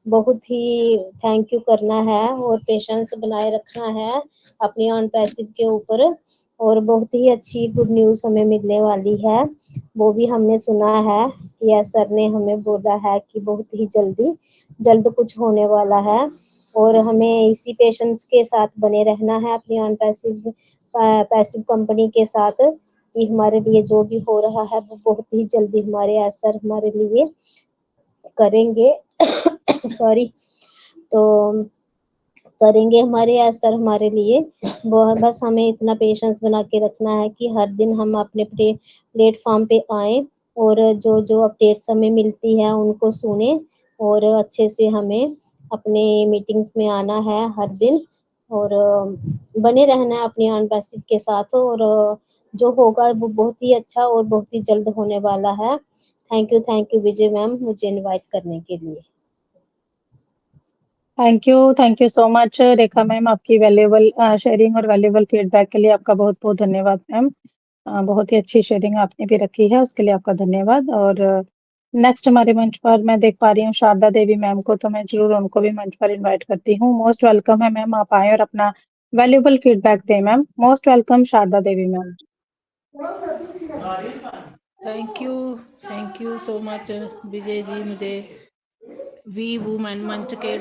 बहुत ही थैंक यू करना है और पेशेंस बनाए रखना है अपनी ऑन पैसिव के ऊपर। और बहुत ही अच्छी गुड न्यूज़ हमें मिलने वाली है, वो भी हमने सुना है कि एस सर ने हमें बोला है कि बहुत ही जल्द कुछ होने वाला है। और हमें इसी पेशेंस के साथ बने रहना है अपनी ऑन पैसिव कंपनी के साथ कि हमारे लिए जो भी हो रहा है वो बहुत ही जल्दी हमारे एस सर हमारे लिए करेंगे। सॉरी, तो करेंगे हमारे एस सर हमारे लिए। वो बस हमें इतना पेशेंस बना के रखना है कि हर दिन हम अपने प्लेटफॉर्म पे आए और जो अपडेट्स हमें मिलती है उनको सुने और अच्छे से हमें अपने मीटिंग्स में आना है हर दिन और बने रहना है अपनी ऑन पैसिव के साथ। और जो होगा वो बहुत ही अच्छा और बहुत ही जल्द होने वाला है। थैंक यू विजय मैम मुझे इनवाइट करने के लिए। Thank you so much Rekha ma'am आपकी वैल्यूएबल शेयरिंग और वैल्यूएबल फीडबैक के लिए आपका बहुत-बहुत धन्यवाद मैम। बहुत ही अच्छी शेयरिंग आपने भी रखी है उसके लिए आपका धन्यवाद। और नेक्स्ट हमारे मंच पर मैं देख पा रही हूँ शारदा देवी मैम को, तो मैं ज़रूर उनको भी मंच पर इनवाइट करती हूँ। मोस्ट वेलकम है मैम, आप आएँ और अपना वैल्यूएबल फीडबैक दें ma'am. Most welcome Sharda Devi ma'am. Thank you so much Vijay ji मुझे वी वुमेन मंच के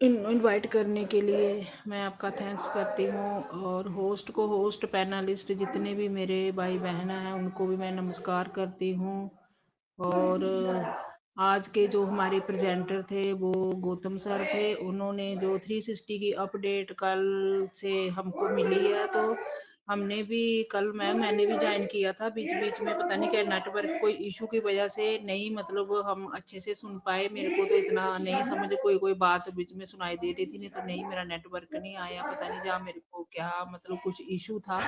इनवाइट करने के लिए मैं आपका थैंक्स करती हूँ। और होस्ट पैनलिस्ट जितने भी मेरे भाई बहन हैं उनको भी मैं नमस्कार करती हूँ। और आज के जो हमारे प्रेजेंटर थे वो गौतम सर थे, उन्होंने जो 360 की अपडेट कल से हमको मिली है, तो हमने भी मैंने भी ज्वाइन किया था। बीच बीच में पता नहीं क्या नेटवर्क कोई इशू की वजह से नहीं मतलब हम अच्छे से सुन पाए। मेरे को तो इतना नहीं समझ, कोई बात बीच में सुनाई दे रही थी, नहीं तो नहीं मेरा नेटवर्क नहीं आया, पता नहीं जहाँ मेरे को क्या मतलब कुछ इशू था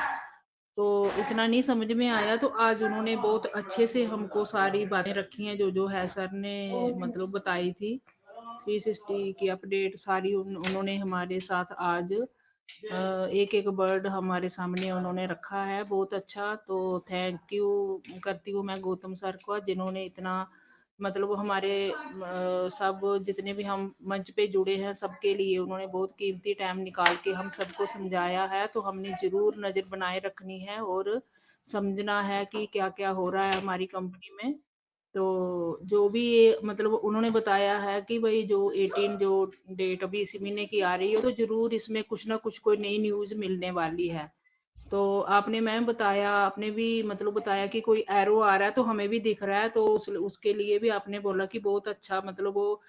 तो इतना नहीं समझ में आया। तो आज उन्होंने बहुत अच्छे से हमको सारी बातें रखी हैं जो है सर ने मतलब बताई थी। 360 की अपडेट सारी उन्होंने हमारे साथ आज एक एक वर्ड हमारे सामने उन्होंने रखा है, बहुत अच्छा। तो थैंक यू करती हूँ मैं गौतम सर को जिन्होंने इतना मतलब हमारे सब जितने भी हम मंच पे जुड़े हैं सबके लिए उन्होंने बहुत कीमती टाइम निकाल के हम सबको समझाया है, तो हमने जरूर नजर बनाए रखनी है और समझना है कि क्या क्या हो रहा है हमारी कंपनी में। तो जो भी ये मतलब उन्होंने बताया है कि भाई जो 18 जो डेट अभी इसी महीने की आ रही है, तो जरूर इसमें कुछ ना कुछ कोई नई न्यूज मिलने वाली है। तो आपने मैम बताया, आपने भी मतलब बताया कि कोई एरो आ रहा है तो हमें भी दिख रहा है, तो उसके लिए भी आपने बोला कि बहुत अच्छा, मतलब वो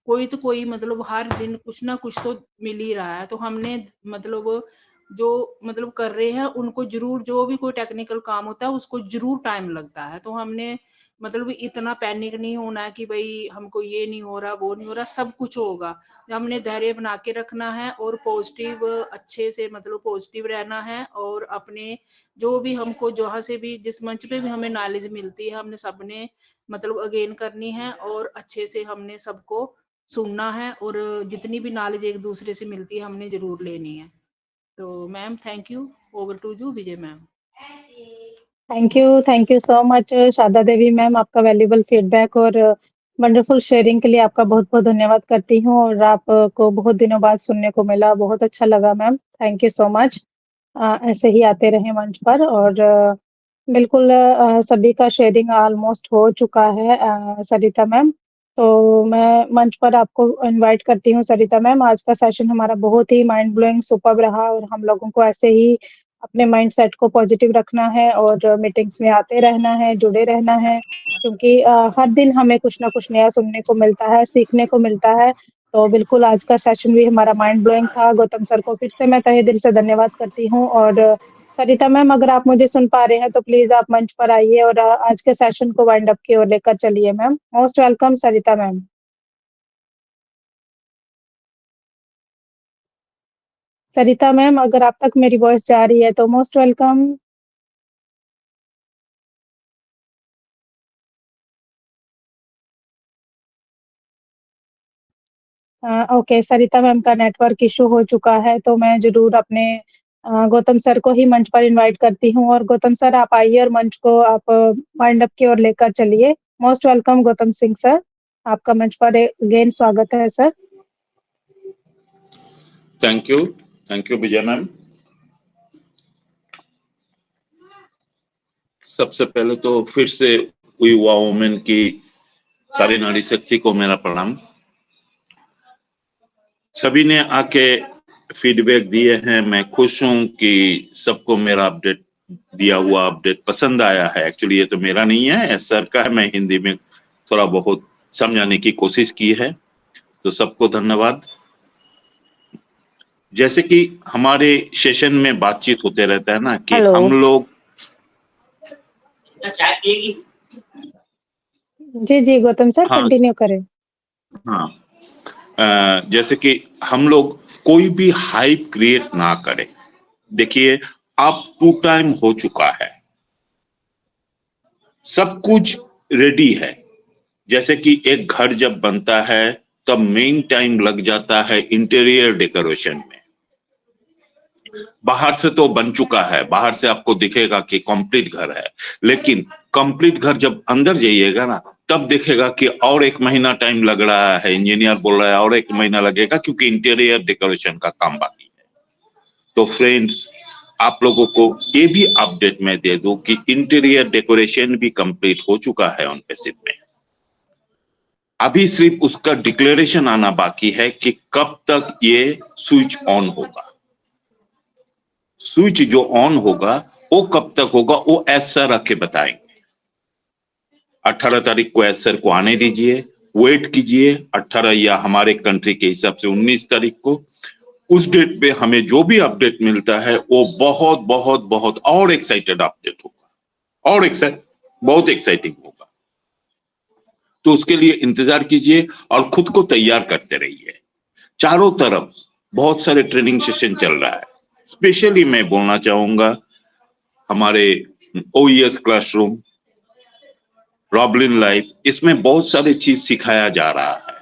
कोई तो कोई मतलब हर दिन कुछ ना कुछ तो मिल ही रहा है। तो हमने मतलब जो मतलब कर रहे हैं उनको जरूर, जो भी कोई टेक्निकल काम होता है उसको जरूर टाइम लगता है। तो हमने मतलब इतना पैनिक नहीं होना है कि भाई हमको ये नहीं हो रहा वो नहीं हो रहा, सब कुछ होगा। हमने धैर्य बना के रखना है और पॉजिटिव अच्छे से मतलब पॉजिटिव रहना है, और अपने जो भी हमको जहाँ से भी जिस मंच पे भी हमें नॉलेज मिलती है हमने सबने मतलब अगेन करनी है, और अच्छे से हमने सबको सुनना है, और जितनी भी नॉलेज एक दूसरे से मिलती है हमने जरूर लेनी है। तो ma'am thank you, over to you Vijay ma'am. Thank you so much Sharda Devi ma'am, आपका वैल्यूबल फीडबैक और वंडरफुल शेयरिंग के लिए आपका बहुत बहुत धन्यवाद करती हूँ। और आपको बहुत दिनों बाद सुनने को मिला, बहुत अच्छा लगा ma'am, thank you so much. ऐसे ही आते रहे मंच पर। और बिल्कुल सभी का शेयरिंग ऑलमोस्ट हो चुका है सरिता मैम, तो मैं मंच पर आपको इनवाइट करती हूँ सरिता मैम। आज का सेशन हमारा बहुत ही माइंड ब्लोइंग सुपर्ब रहा, और हम लोगों को ऐसे ही अपने माइंड सेट को पॉजिटिव रखना है और मीटिंग्स में आते रहना है, जुड़े रहना है, क्योंकि हर दिन हमें कुछ ना कुछ नया सुनने को मिलता है, सीखने को मिलता है। तो बिल्कुल आज का सेशन भी हमारा माइंड ब्लोइंग था। गौतम सर को फिर से मैं तहे दिल से धन्यवाद करती हूँ। और सरिता मैम, अगर आप मुझे सुन पा रहे हैं तो प्लीज आप मंच पर आइए और आज के सेशन को वाइंड अप की ओर लेकर चलिए मैम। मोस्ट वेलकम सरिता मैम। सरिता मैम, अगर आप तक मेरी वॉइस जा रही है तो मोस्ट वेलकम। ओके, सरिता मैम का नेटवर्क इशू हो चुका है, तो मैं जरूर अपने गौतम सर को ही मंच पर इनवाइट करती हूँ। और गौतम सर आप आइए और मंच को आप वाइंड अप की ओर लेकर चलिए। Most welcome Gautam Singh sir, आपका मंच पर अगेन स्वागत है sir. Thank you Vijay ma'am. सबसे पहले तो फिर से युवा वुमेन की सारी नारी शक्ति को मेरा प्रणाम। सभी ने आके फीडबैक दिए हैं, मैं खुश हूं कि सबको मेरा अपडेट दिया हुआ अपडेट पसंद आया है। एक्चुअली ये तो मेरा नहीं है, सर का है, मैं हिंदी में थोड़ा बहुत समझाने की कोशिश की है, तो सबको धन्यवाद। जैसे कि हमारे सेशन में बातचीत होते रहता है ना कि हेलो। हम लोग जी गौतम सर, हाँ कंटिन्यू करें। हाँ जैसे कि हम लोग कोई भी हाइप क्रिएट ना करें। देखिए अब टू टाइम हो चुका है, सब कुछ रेडी है। जैसे कि एक घर जब बनता है तब मेन टाइम लग जाता है इंटीरियर डेकोरेशन में। बाहर से तो बन चुका है, बाहर से आपको दिखेगा कि कंप्लीट घर है, लेकिन कंप्लीट घर जब अंदर जाइएगा ना तब देखेगा कि और 1 महीना टाइम लग रहा है। इंजीनियर बोल रहा है और 1 महीना लगेगा क्योंकि इंटीरियर डेकोरेशन का काम बाकी है। तो फ्रेंड्स, आप लोगों को ये भी अपडेट मैं दे दूं कि इंटीरियर डेकोरेशन भी कंप्लीट हो चुका है ऑन बेसिस में। अभी सिर्फ उसका डिक्लेरेशन आना बाकी है कि कब तक ये स्विच ऑन होगा। स्विच जो ऑन होगा वो कब तक होगा वो एस सर आके बताएंगे। 18 तारीख को एस सर को आने दीजिए, वेट कीजिए 18 या हमारे कंट्री के हिसाब से 19 तारीख को। उस डेट पे हमें जो भी अपडेट मिलता है वो बहुत बहुत बहुत और एक्साइटेड अपडेट होगा, और बहुत एक्साइटिंग होगा। तो उसके लिए इंतजार कीजिए और खुद को तैयार करते रहिए। चारों तरफ बहुत सारे ट्रेनिंग सेशन चल रहा है। स्पेशली मैं बोलना चाहूंगा हमारे ओईएस क्लासरूम, रॉबलिन लाइफ, इसमें बहुत सारी चीज सिखाया जा रहा है।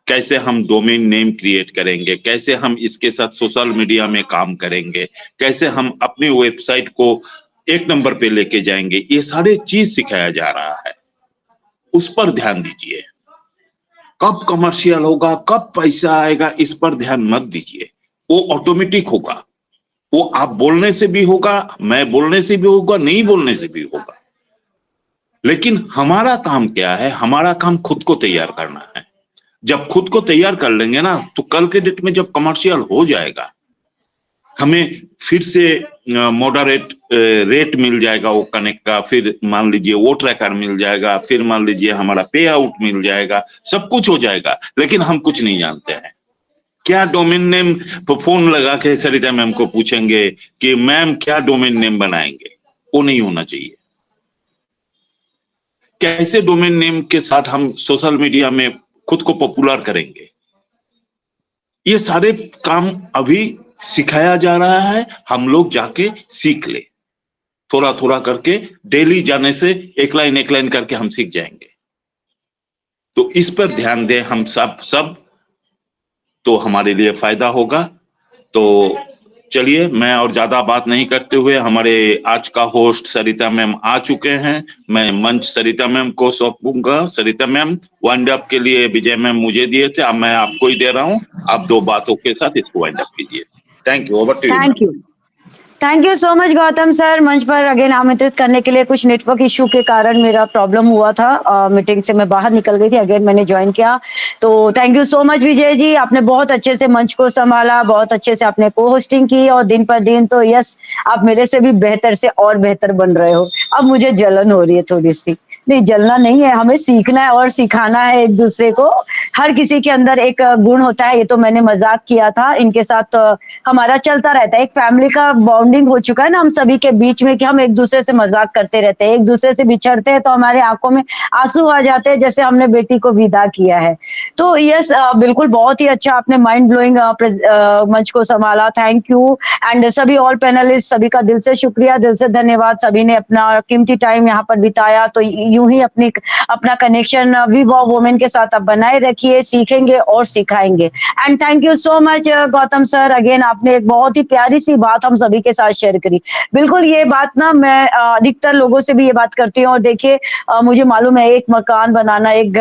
कैसे हम डोमेन नेम क्रिएट करेंगे, कैसे हम इसके साथ सोशल मीडिया में काम करेंगे, कैसे हम अपनी वेबसाइट को 1 नंबर पे लेके जाएंगे, ये सारे चीज सिखाया जा रहा है। उस पर ध्यान दीजिए। कब कमर्शियल होगा, कब पैसा आएगा, इस पर ध्यान मत दीजिए। वो ऑटोमेटिक होगा, वो आप बोलने से भी होगा, मैं बोलने से भी होगा, नहीं बोलने से भी होगा। लेकिन हमारा काम क्या है? हमारा काम खुद को तैयार करना है। जब खुद को तैयार कर लेंगे ना, तो कल के डेट में जब कमर्शियल हो जाएगा, हमें फिर से मॉडरेट रेट मिल जाएगा वो कनेक्ट का, फिर मान लीजिए वो ट्रैकर मिल जाएगा, फिर मान लीजिए हमारा पे आउट मिल जाएगा, सब कुछ हो जाएगा। लेकिन हम कुछ नहीं जानते हैं। क्या डोमेन नेम फोन लगा के सरिता मैम को पूछेंगे कि मैम क्या डोमेन नेम बनाएंगे? वो नहीं होना चाहिए। कैसे डोमेन नेम के साथ हम सोशल मीडिया में खुद को पॉपुलर करेंगे? ये सारे काम अभी सिखाया जा रहा है। हम लोग जाके सीख ले, थोड़ा थोड़ा करके, डेली जाने से एक लाइन करके हम सीख जाएंगे। तो इस पर ध्यान दें हम सब, तो हमारे लिए फायदा होगा। तो चलिए, मैं और ज्यादा बात नहीं करते हुए, हमारे आज का होस्ट सरिता मैम आ चुके हैं। मैं मंच सरिता मैम को सौंपूंगा। सरिता मैम, वाइंड अप के लिए विजय मैम मुझे दिए थे, अब मैं आपको ही दे रहा हूं। आप 2 बातों के साथ इसको वाइंड अप कीजिए। Thank you. Over to you. Thank you so much Gautam sir, मंच पर अगेन आमंत्रित करने के लिए। कुछ नेटवर्क इशू के कारण मेरा प्रॉब्लम हुआ था, मीटिंग से मैं बाहर निकल गई थी, अगेन मैंने ज्वाइन किया। तो thank you so much Vijay जी, आपने बहुत अच्छे से मंच को संभाला, बहुत अच्छे से आपने को होस्टिंग की, और दिन पर दिन तो यस, आप मेरे से भी बेहतर से और बेहतर बन रहे हो। अब मुझे जलन हो रही है थोड़ी सी। नहीं, जलना नहीं है, हमें सीखना है और सिखाना है एक दूसरे को। हर किसी के अंदर एक गुण होता है। ये तो मैंने मजाक किया था, इनके साथ हमारा चलता रहता है, एक फैमिली का बॉन्डिंग हो चुका है ना हम सभी के बीच में, कि हम एक दूसरे से मजाक करते रहते हैं, एक दूसरे से बिछड़ते हैं तो हमारे आंखों में आंसू आ जाते हैं, जैसे हमने बेटी को विदा किया है। तो यस, बिल्कुल बहुत ही अच्छा आपने माइंड ब्लोइंग मंच को संभाला। Thank you. एंड सभी ऑल पैनलिस्ट, सभी का दिल से शुक्रिया, दिल से धन्यवाद। सभी ने अपना कीमती टाइम यहाँ पर बिताया। तो यूं ही अपना कनेक्शन वी वाव वुमेन के साथ आप बनाए रखिए, सीखेंगे और सिखाएंगे। And thank you so much Gautam sir, again आपने एक बहुत ही प्यारी सी बात हम सभी के साथ शेयर करी। बिल्कुल ये बात ना मैं अधिकतर लोगों से भी ये बात करती हूँ। और देखिए, मुझे मालूम है एक मकान बनाना, एक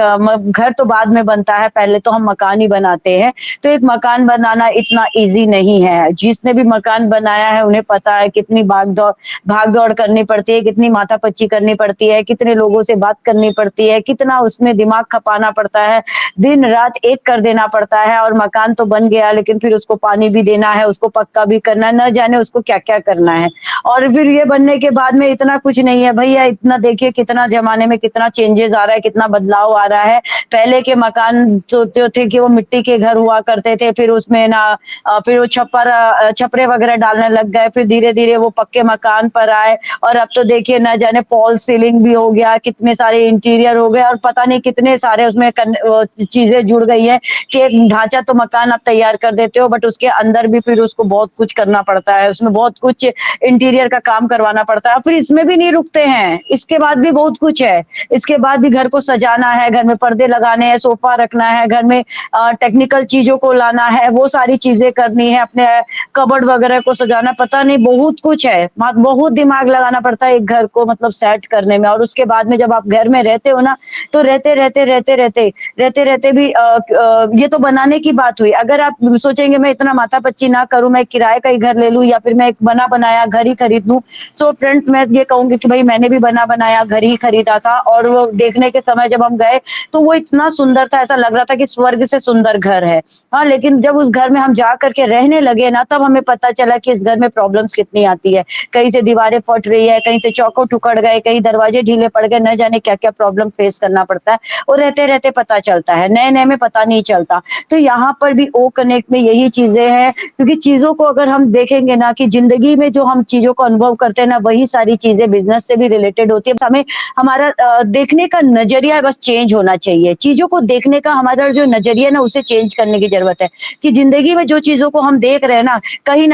घर तो बाद में बनता है, पहले तो हम मकान ही बनाते हैं। तो एक मकान बनाना इतना इजी नहीं है। जिसने भी मकान बनाया है उन्हें पता है कितनी भाग दौड़ करनी पड़ती है, कितनी माथापच्ची करनी पड़ती है, कितने लोगों से बात करनी पड़ती है, कितना उसमें दिमाग खपाना पड़ता है, दिन रात एक कर देना पड़ता है। और मकान तो बन गया, लेकिन फिर उसको पानी भी देना है, उसको पक्का भी करना है, न जाने उसको क्या क्या करना है। और फिर ये बनने के बाद में इतना कुछ नहीं है भैया, इतना देखिए कितना जमाने में कितना चेंजेस आ रहा है, कितना बदलाव आ रहा है। पहले के मकान जो थे कि वो मिट्टी के घर हुआ करते थे, फिर उसमें ना फिर वो छपरे वगैरह डालने लग गए, फिर धीरे धीरे वो पक्के मकान पर आए। और अब तो देखिए न जाने फॉल सीलिंग भी हो गया, कितने सारे इंटीरियर हो गए, और पता नहीं कितने सारे उसमें चीजें जुड़ गई है कि एक ढांचा तो मकान आप तैयार कर देते हो, बट उसके अंदर भी फिर उसको बहुत कुछ करना पड़ता है, उसमें बहुत कुछ इंटीरियर का काम करवाना पड़ता है। फिर इसमें भी नहीं रुकते हैं, इसके बाद भी बहुत कुछ है। इसके बाद भी घर को सजाना है, घर में पर्दे लगाने हैं, सोफा रखना है, घर में टेक्निकल चीजों को लाना है, वो सारी चीजें करनी है, अपने कबर्ड वगैरह को सजाना, पता नहीं बहुत कुछ है। बहुत दिमाग लगाना पड़ता है एक घर को मतलब सेट करने में। और उसके बाद में जब आप घर में रहते हो ना, तो रहते भी ये तो बनाने की बात हुई। अगर आप सोचेंगे मैं इतना माथापच्ची ना करूं, मैं किराए का ही घर ले लूं या फिर मैं एक बना बनाया घर ही खरीद लूं, तो फ्रेंड्स मैं ये कहूंगी कि भाई मैंने भी बना बनाया घर ही खरीदा था। और वो देखने के समय जब हम गए तो वो इतना सुंदर था, ऐसा लग रहा था कि स्वर्ग से सुंदर घर है। हाँ, लेकिन जब उस घर में हम जा करके रहने लगे ना, तब हमें पता चला कि इस घर में प्रॉब्लम्स कितनी आती है। कहीं से दीवारें फट रही है, कहीं से चौखट उखड़ गए, कहीं दरवाजे ढीले पड़ गए, न जाने क्या क्या प्रॉब्लम फेस करना पड़ता है। और रहते रहते पता चलता है, नए नए में पता नहीं चलता। तो यहाँ पर भी ओ कनेक्ट में यही चीजें हैं, क्योंकि चीजों को अगर हम देखेंगे ना कि जिंदगी में जो हम चीजों को अनुभव करते हैं ना, वही सारी चीजें बिजनेस से भी रिलेटेड होती है। हमें हमारा देखने का नजरिया बस चेंज होना चाहिए। चीजों को देखने का हमारा जो नजरिया ना, उसे चेंज करने की जरूरत है। कि जिंदगी में जो चीजों को हम देख रहे हैं ना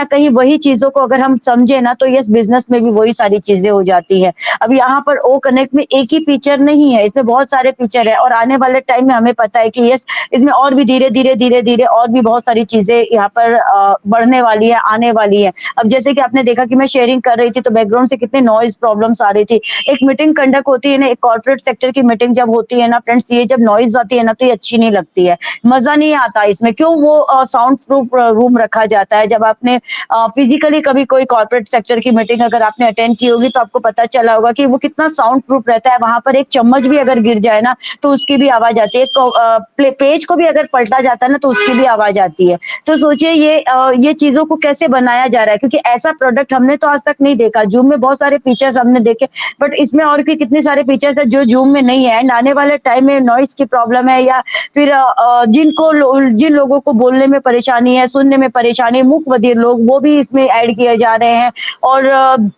कहीं वही चीजों को अगर हम समझे ना, तो यस बिजनेस में भी वही सारी चीजें हो जाती है। अब यहाँ पर ओ कनेक्ट में एक एक ही फीचर नहीं है, इसमें बहुत सारे फीचर है और आने वाले टाइम में हमें पता है कि यस इसमें और भी धीरे-धीरे और भी बहुत सारी चीजें यहाँ पर बढ़ने वाली है, आने वाली है। अब जैसे कि आपने देखा कि मैं शेयरिंग कर रही थी तो बैकग्राउंड से कितने नॉइज़ प्रॉब्लम्स आ रही थी। एक मीटिंग कंडक्ट होती है ना, एक कॉर्पोरेट सेक्टर की मीटिंग जब होती है ना फ्रेंड्स, ये जब नॉइज़ आती है ना तो ये अच्छी नहीं लगती है, मज़ा नहीं आता इसमें। क्यों वो साउंड प्रूफ रूम रखा जाता है। जब आपने फिजिकली कभी कोई कॉर्पोरेट सेक्टर की मीटिंग अगर आपने अटेंड की होगी तो आपको पता चला होगा कि वो कितना साउंड प्रूफ रहता है। वहां पर एक चम्मच भी अगर गिर जाए ना तो उसकी भी आवाज आती है, पेज को भी अगर पलटा जाता है ना तो उसकी भी आवाज आती है। तो सोचिए ये चीजों को कैसे बनाया जा रहा है, क्योंकि ऐसा प्रोडक्ट हमने तो आज तक नहीं देखा। जूम में बहुत सारे फीचर्स हमने देखे बट इसमें और भी कितने सारे फीचर्स है जो जूम में नहीं है। एंड आने वाले टाइम में नॉइस की प्रॉब्लम है या फिर जिन लोगों को बोलने में परेशानी है, सुनने में परेशानी, मूक बधिर लोग, वो भी इसमें ऐड किए जा रहे हैं। और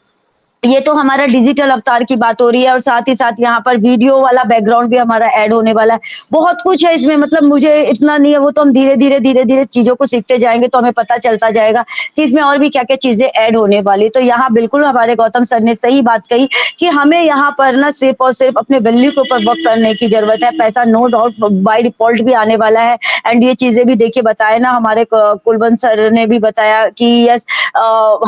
ये तो हमारा डिजिटल अवतार की बात हो रही है और साथ ही साथ यहाँ पर वीडियो वाला बैकग्राउंड भी हमारा ऐड होने वाला है। बहुत कुछ है इसमें, मतलब मुझे इतना नहीं है, वो तो हम धीरे-धीरे चीज़ों को सीखते जाएँगे तो हमें पता चलता जाएगा कि इसमें और भी क्या-क्या चीज़ें ऐड होने वाली। तो यहाँ बिल्कुल हमारे गौतम सर ने सही बात कही कि हमें यहाँ पर ना सिर्फ़ और सिर्फ़ अपने वैल्यू के ऊपर वर्क करने की ज़रूरत है। पैसा नो डाउट बाय डिफ़ॉल्ट भी आने वाला है एंड ये चीज़ें भी देखिए बताए ना हमारे कुलवंत सर ने भी बताया कि यस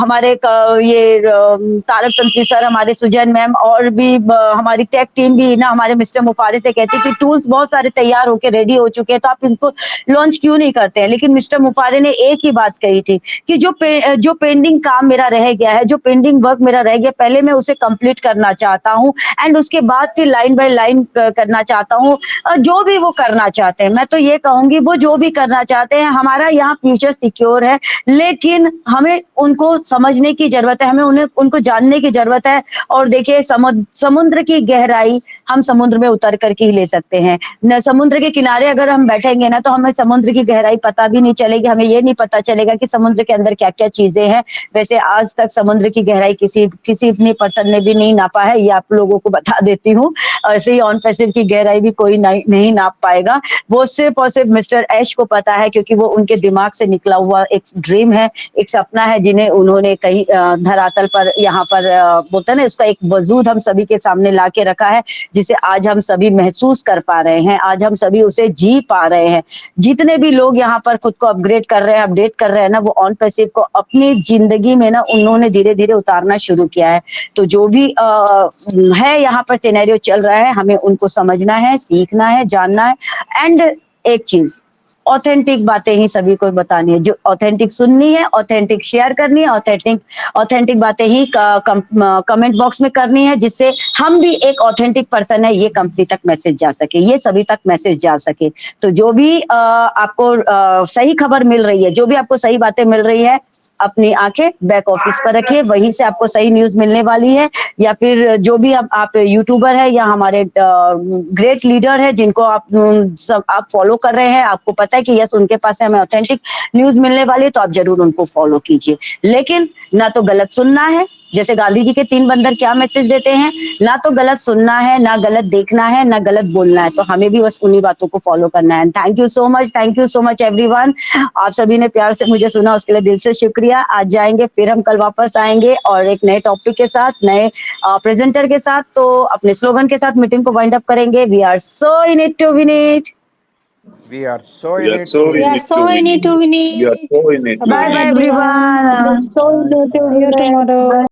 हमारे तारक तंत्री सर, हमारे सुजैन मैम और भी हमारी टेक टीम भी ना हमारे मिस्टर मुफारे से कहती है कि टूल्स बहुत सारे तैयार होके रेडी हो चुके हैं तो आप इनको लॉन्च क्यों नहीं करते हैं। लेकिन मिस्टर मुफारे ने एक ही बात कही थी कि जो पेंडिंग काम मेरा रह गया है, जो पेंडिंग वर्क मेरा रह गया, पहले मैं उसे कंप्लीट करना चाहता हूँ एंड उसके बाद फिर लाइन बाय लाइन करना चाहता हूँ। जो भी वो करना चाहते हैं, मैं तो ये कहूंगी वो जो भी करना चाहते हैं, हमारा यहाँ फ्यूचर सिक्योर है, लेकिन हमें उनको समझने की जरूरत है, हमें उनको जानने की जरूरत है। और देखिए समुद्र की गहराई हम समुद्र में उतर करके ही ले सकते हैं न। समुद्र के किनारे अगर हम बैठेंगे ना तो हमें समुद्र की गहराई पता भी नहीं चलेगी, हमें ये नहीं पता चलेगा कि समुद्र के अंदर क्या क्या चीजें हैं। वैसे आज तक समुद्र की गहराई किसी इतनी पर्सन ने भी नहीं नापा है, ये आप लोगों को बता देती हूँ। ऐसे ही ऑन पैसिव की गहराई भी कोई नहीं नाप पाएगा, वो सिर्फ और सिर्फ मिस्टर ऐश को पता है, क्योंकि वो उनके दिमाग से निकला हुआ एक ड्रीम है, एक सपना है जिन्हें उन्होंने कहीं धरातल पर यहाँ पर बोलते हैं ना, उसका एक वजूद हम सभी के सामने ला के रखा है, जिसे आज हम सभी महसूस कर पा रहे हैं, आज हम सभी उसे जी पा रहे हैं। जितने भी लोग यहाँ पर खुद को अपग्रेड कर रहे हैं, अपडेट कर रहे हैं ना, वो ऑन पैसिव को अपनी जिंदगी में ना उन्होंने धीरे धीरे उतारना शुरू किया है। तो जो भी है यहाँ पर सिनेरियो चल रहा है, हमें उनको समझना है, सीखना है, जानना है एंड एक चीज ऑथेंटिक बातें ही सभी को बतानी है, जो ऑथेंटिक सुननी है, ऑथेंटिक शेयर करनी है, ऑथेंटिक बातें ही कमेंट बॉक्स में करनी है, जिससे हम भी एक ऑथेंटिक पर्सन है ये कंपनी तक मैसेज जा सके, ये सभी तक मैसेज जा सके। तो जो भी आपको सही खबर मिल रही है, जो भी आपको सही बातें मिल रही है, अपनी आंखें बैक ऑफिस पर रखिए, वहीं से आपको सही न्यूज मिलने वाली है। या फिर जो भी आप यूट्यूबर है या हमारे ग्रेट लीडर है जिनको आप फॉलो कर रहे हैं, आपको पता है कि यस उनके पास से हमें ऑथेंटिक न्यूज मिलने वाली है, तो आप जरूर उनको फॉलो कीजिए। लेकिन ना तो गलत सुनना है, जैसे गांधी जी के 3 बंदर क्या मैसेज देते हैं, ना तो गलत सुनना है, ना गलत देखना है, ना गलत बोलना है। तो हमें भी बस उन्हीं बातों को फॉलो करना है। Thank you so much everyone. आप सभी ने प्यार से मुझे सुना, उसके लिए दिल से शुक्रिया। आज जाएंगे, फिर हम कल वापस आएंगे और एक नए टॉपिक के साथ, नए प्रेजेंटर के साथ, तो अपने स्लोगन के साथ मीटिंग को वाइंड अप करेंगे। We are so in it to win it. We are so in it to win it. We are so in it to win it. You are so in it. Bye bye everyone. So in it to win it.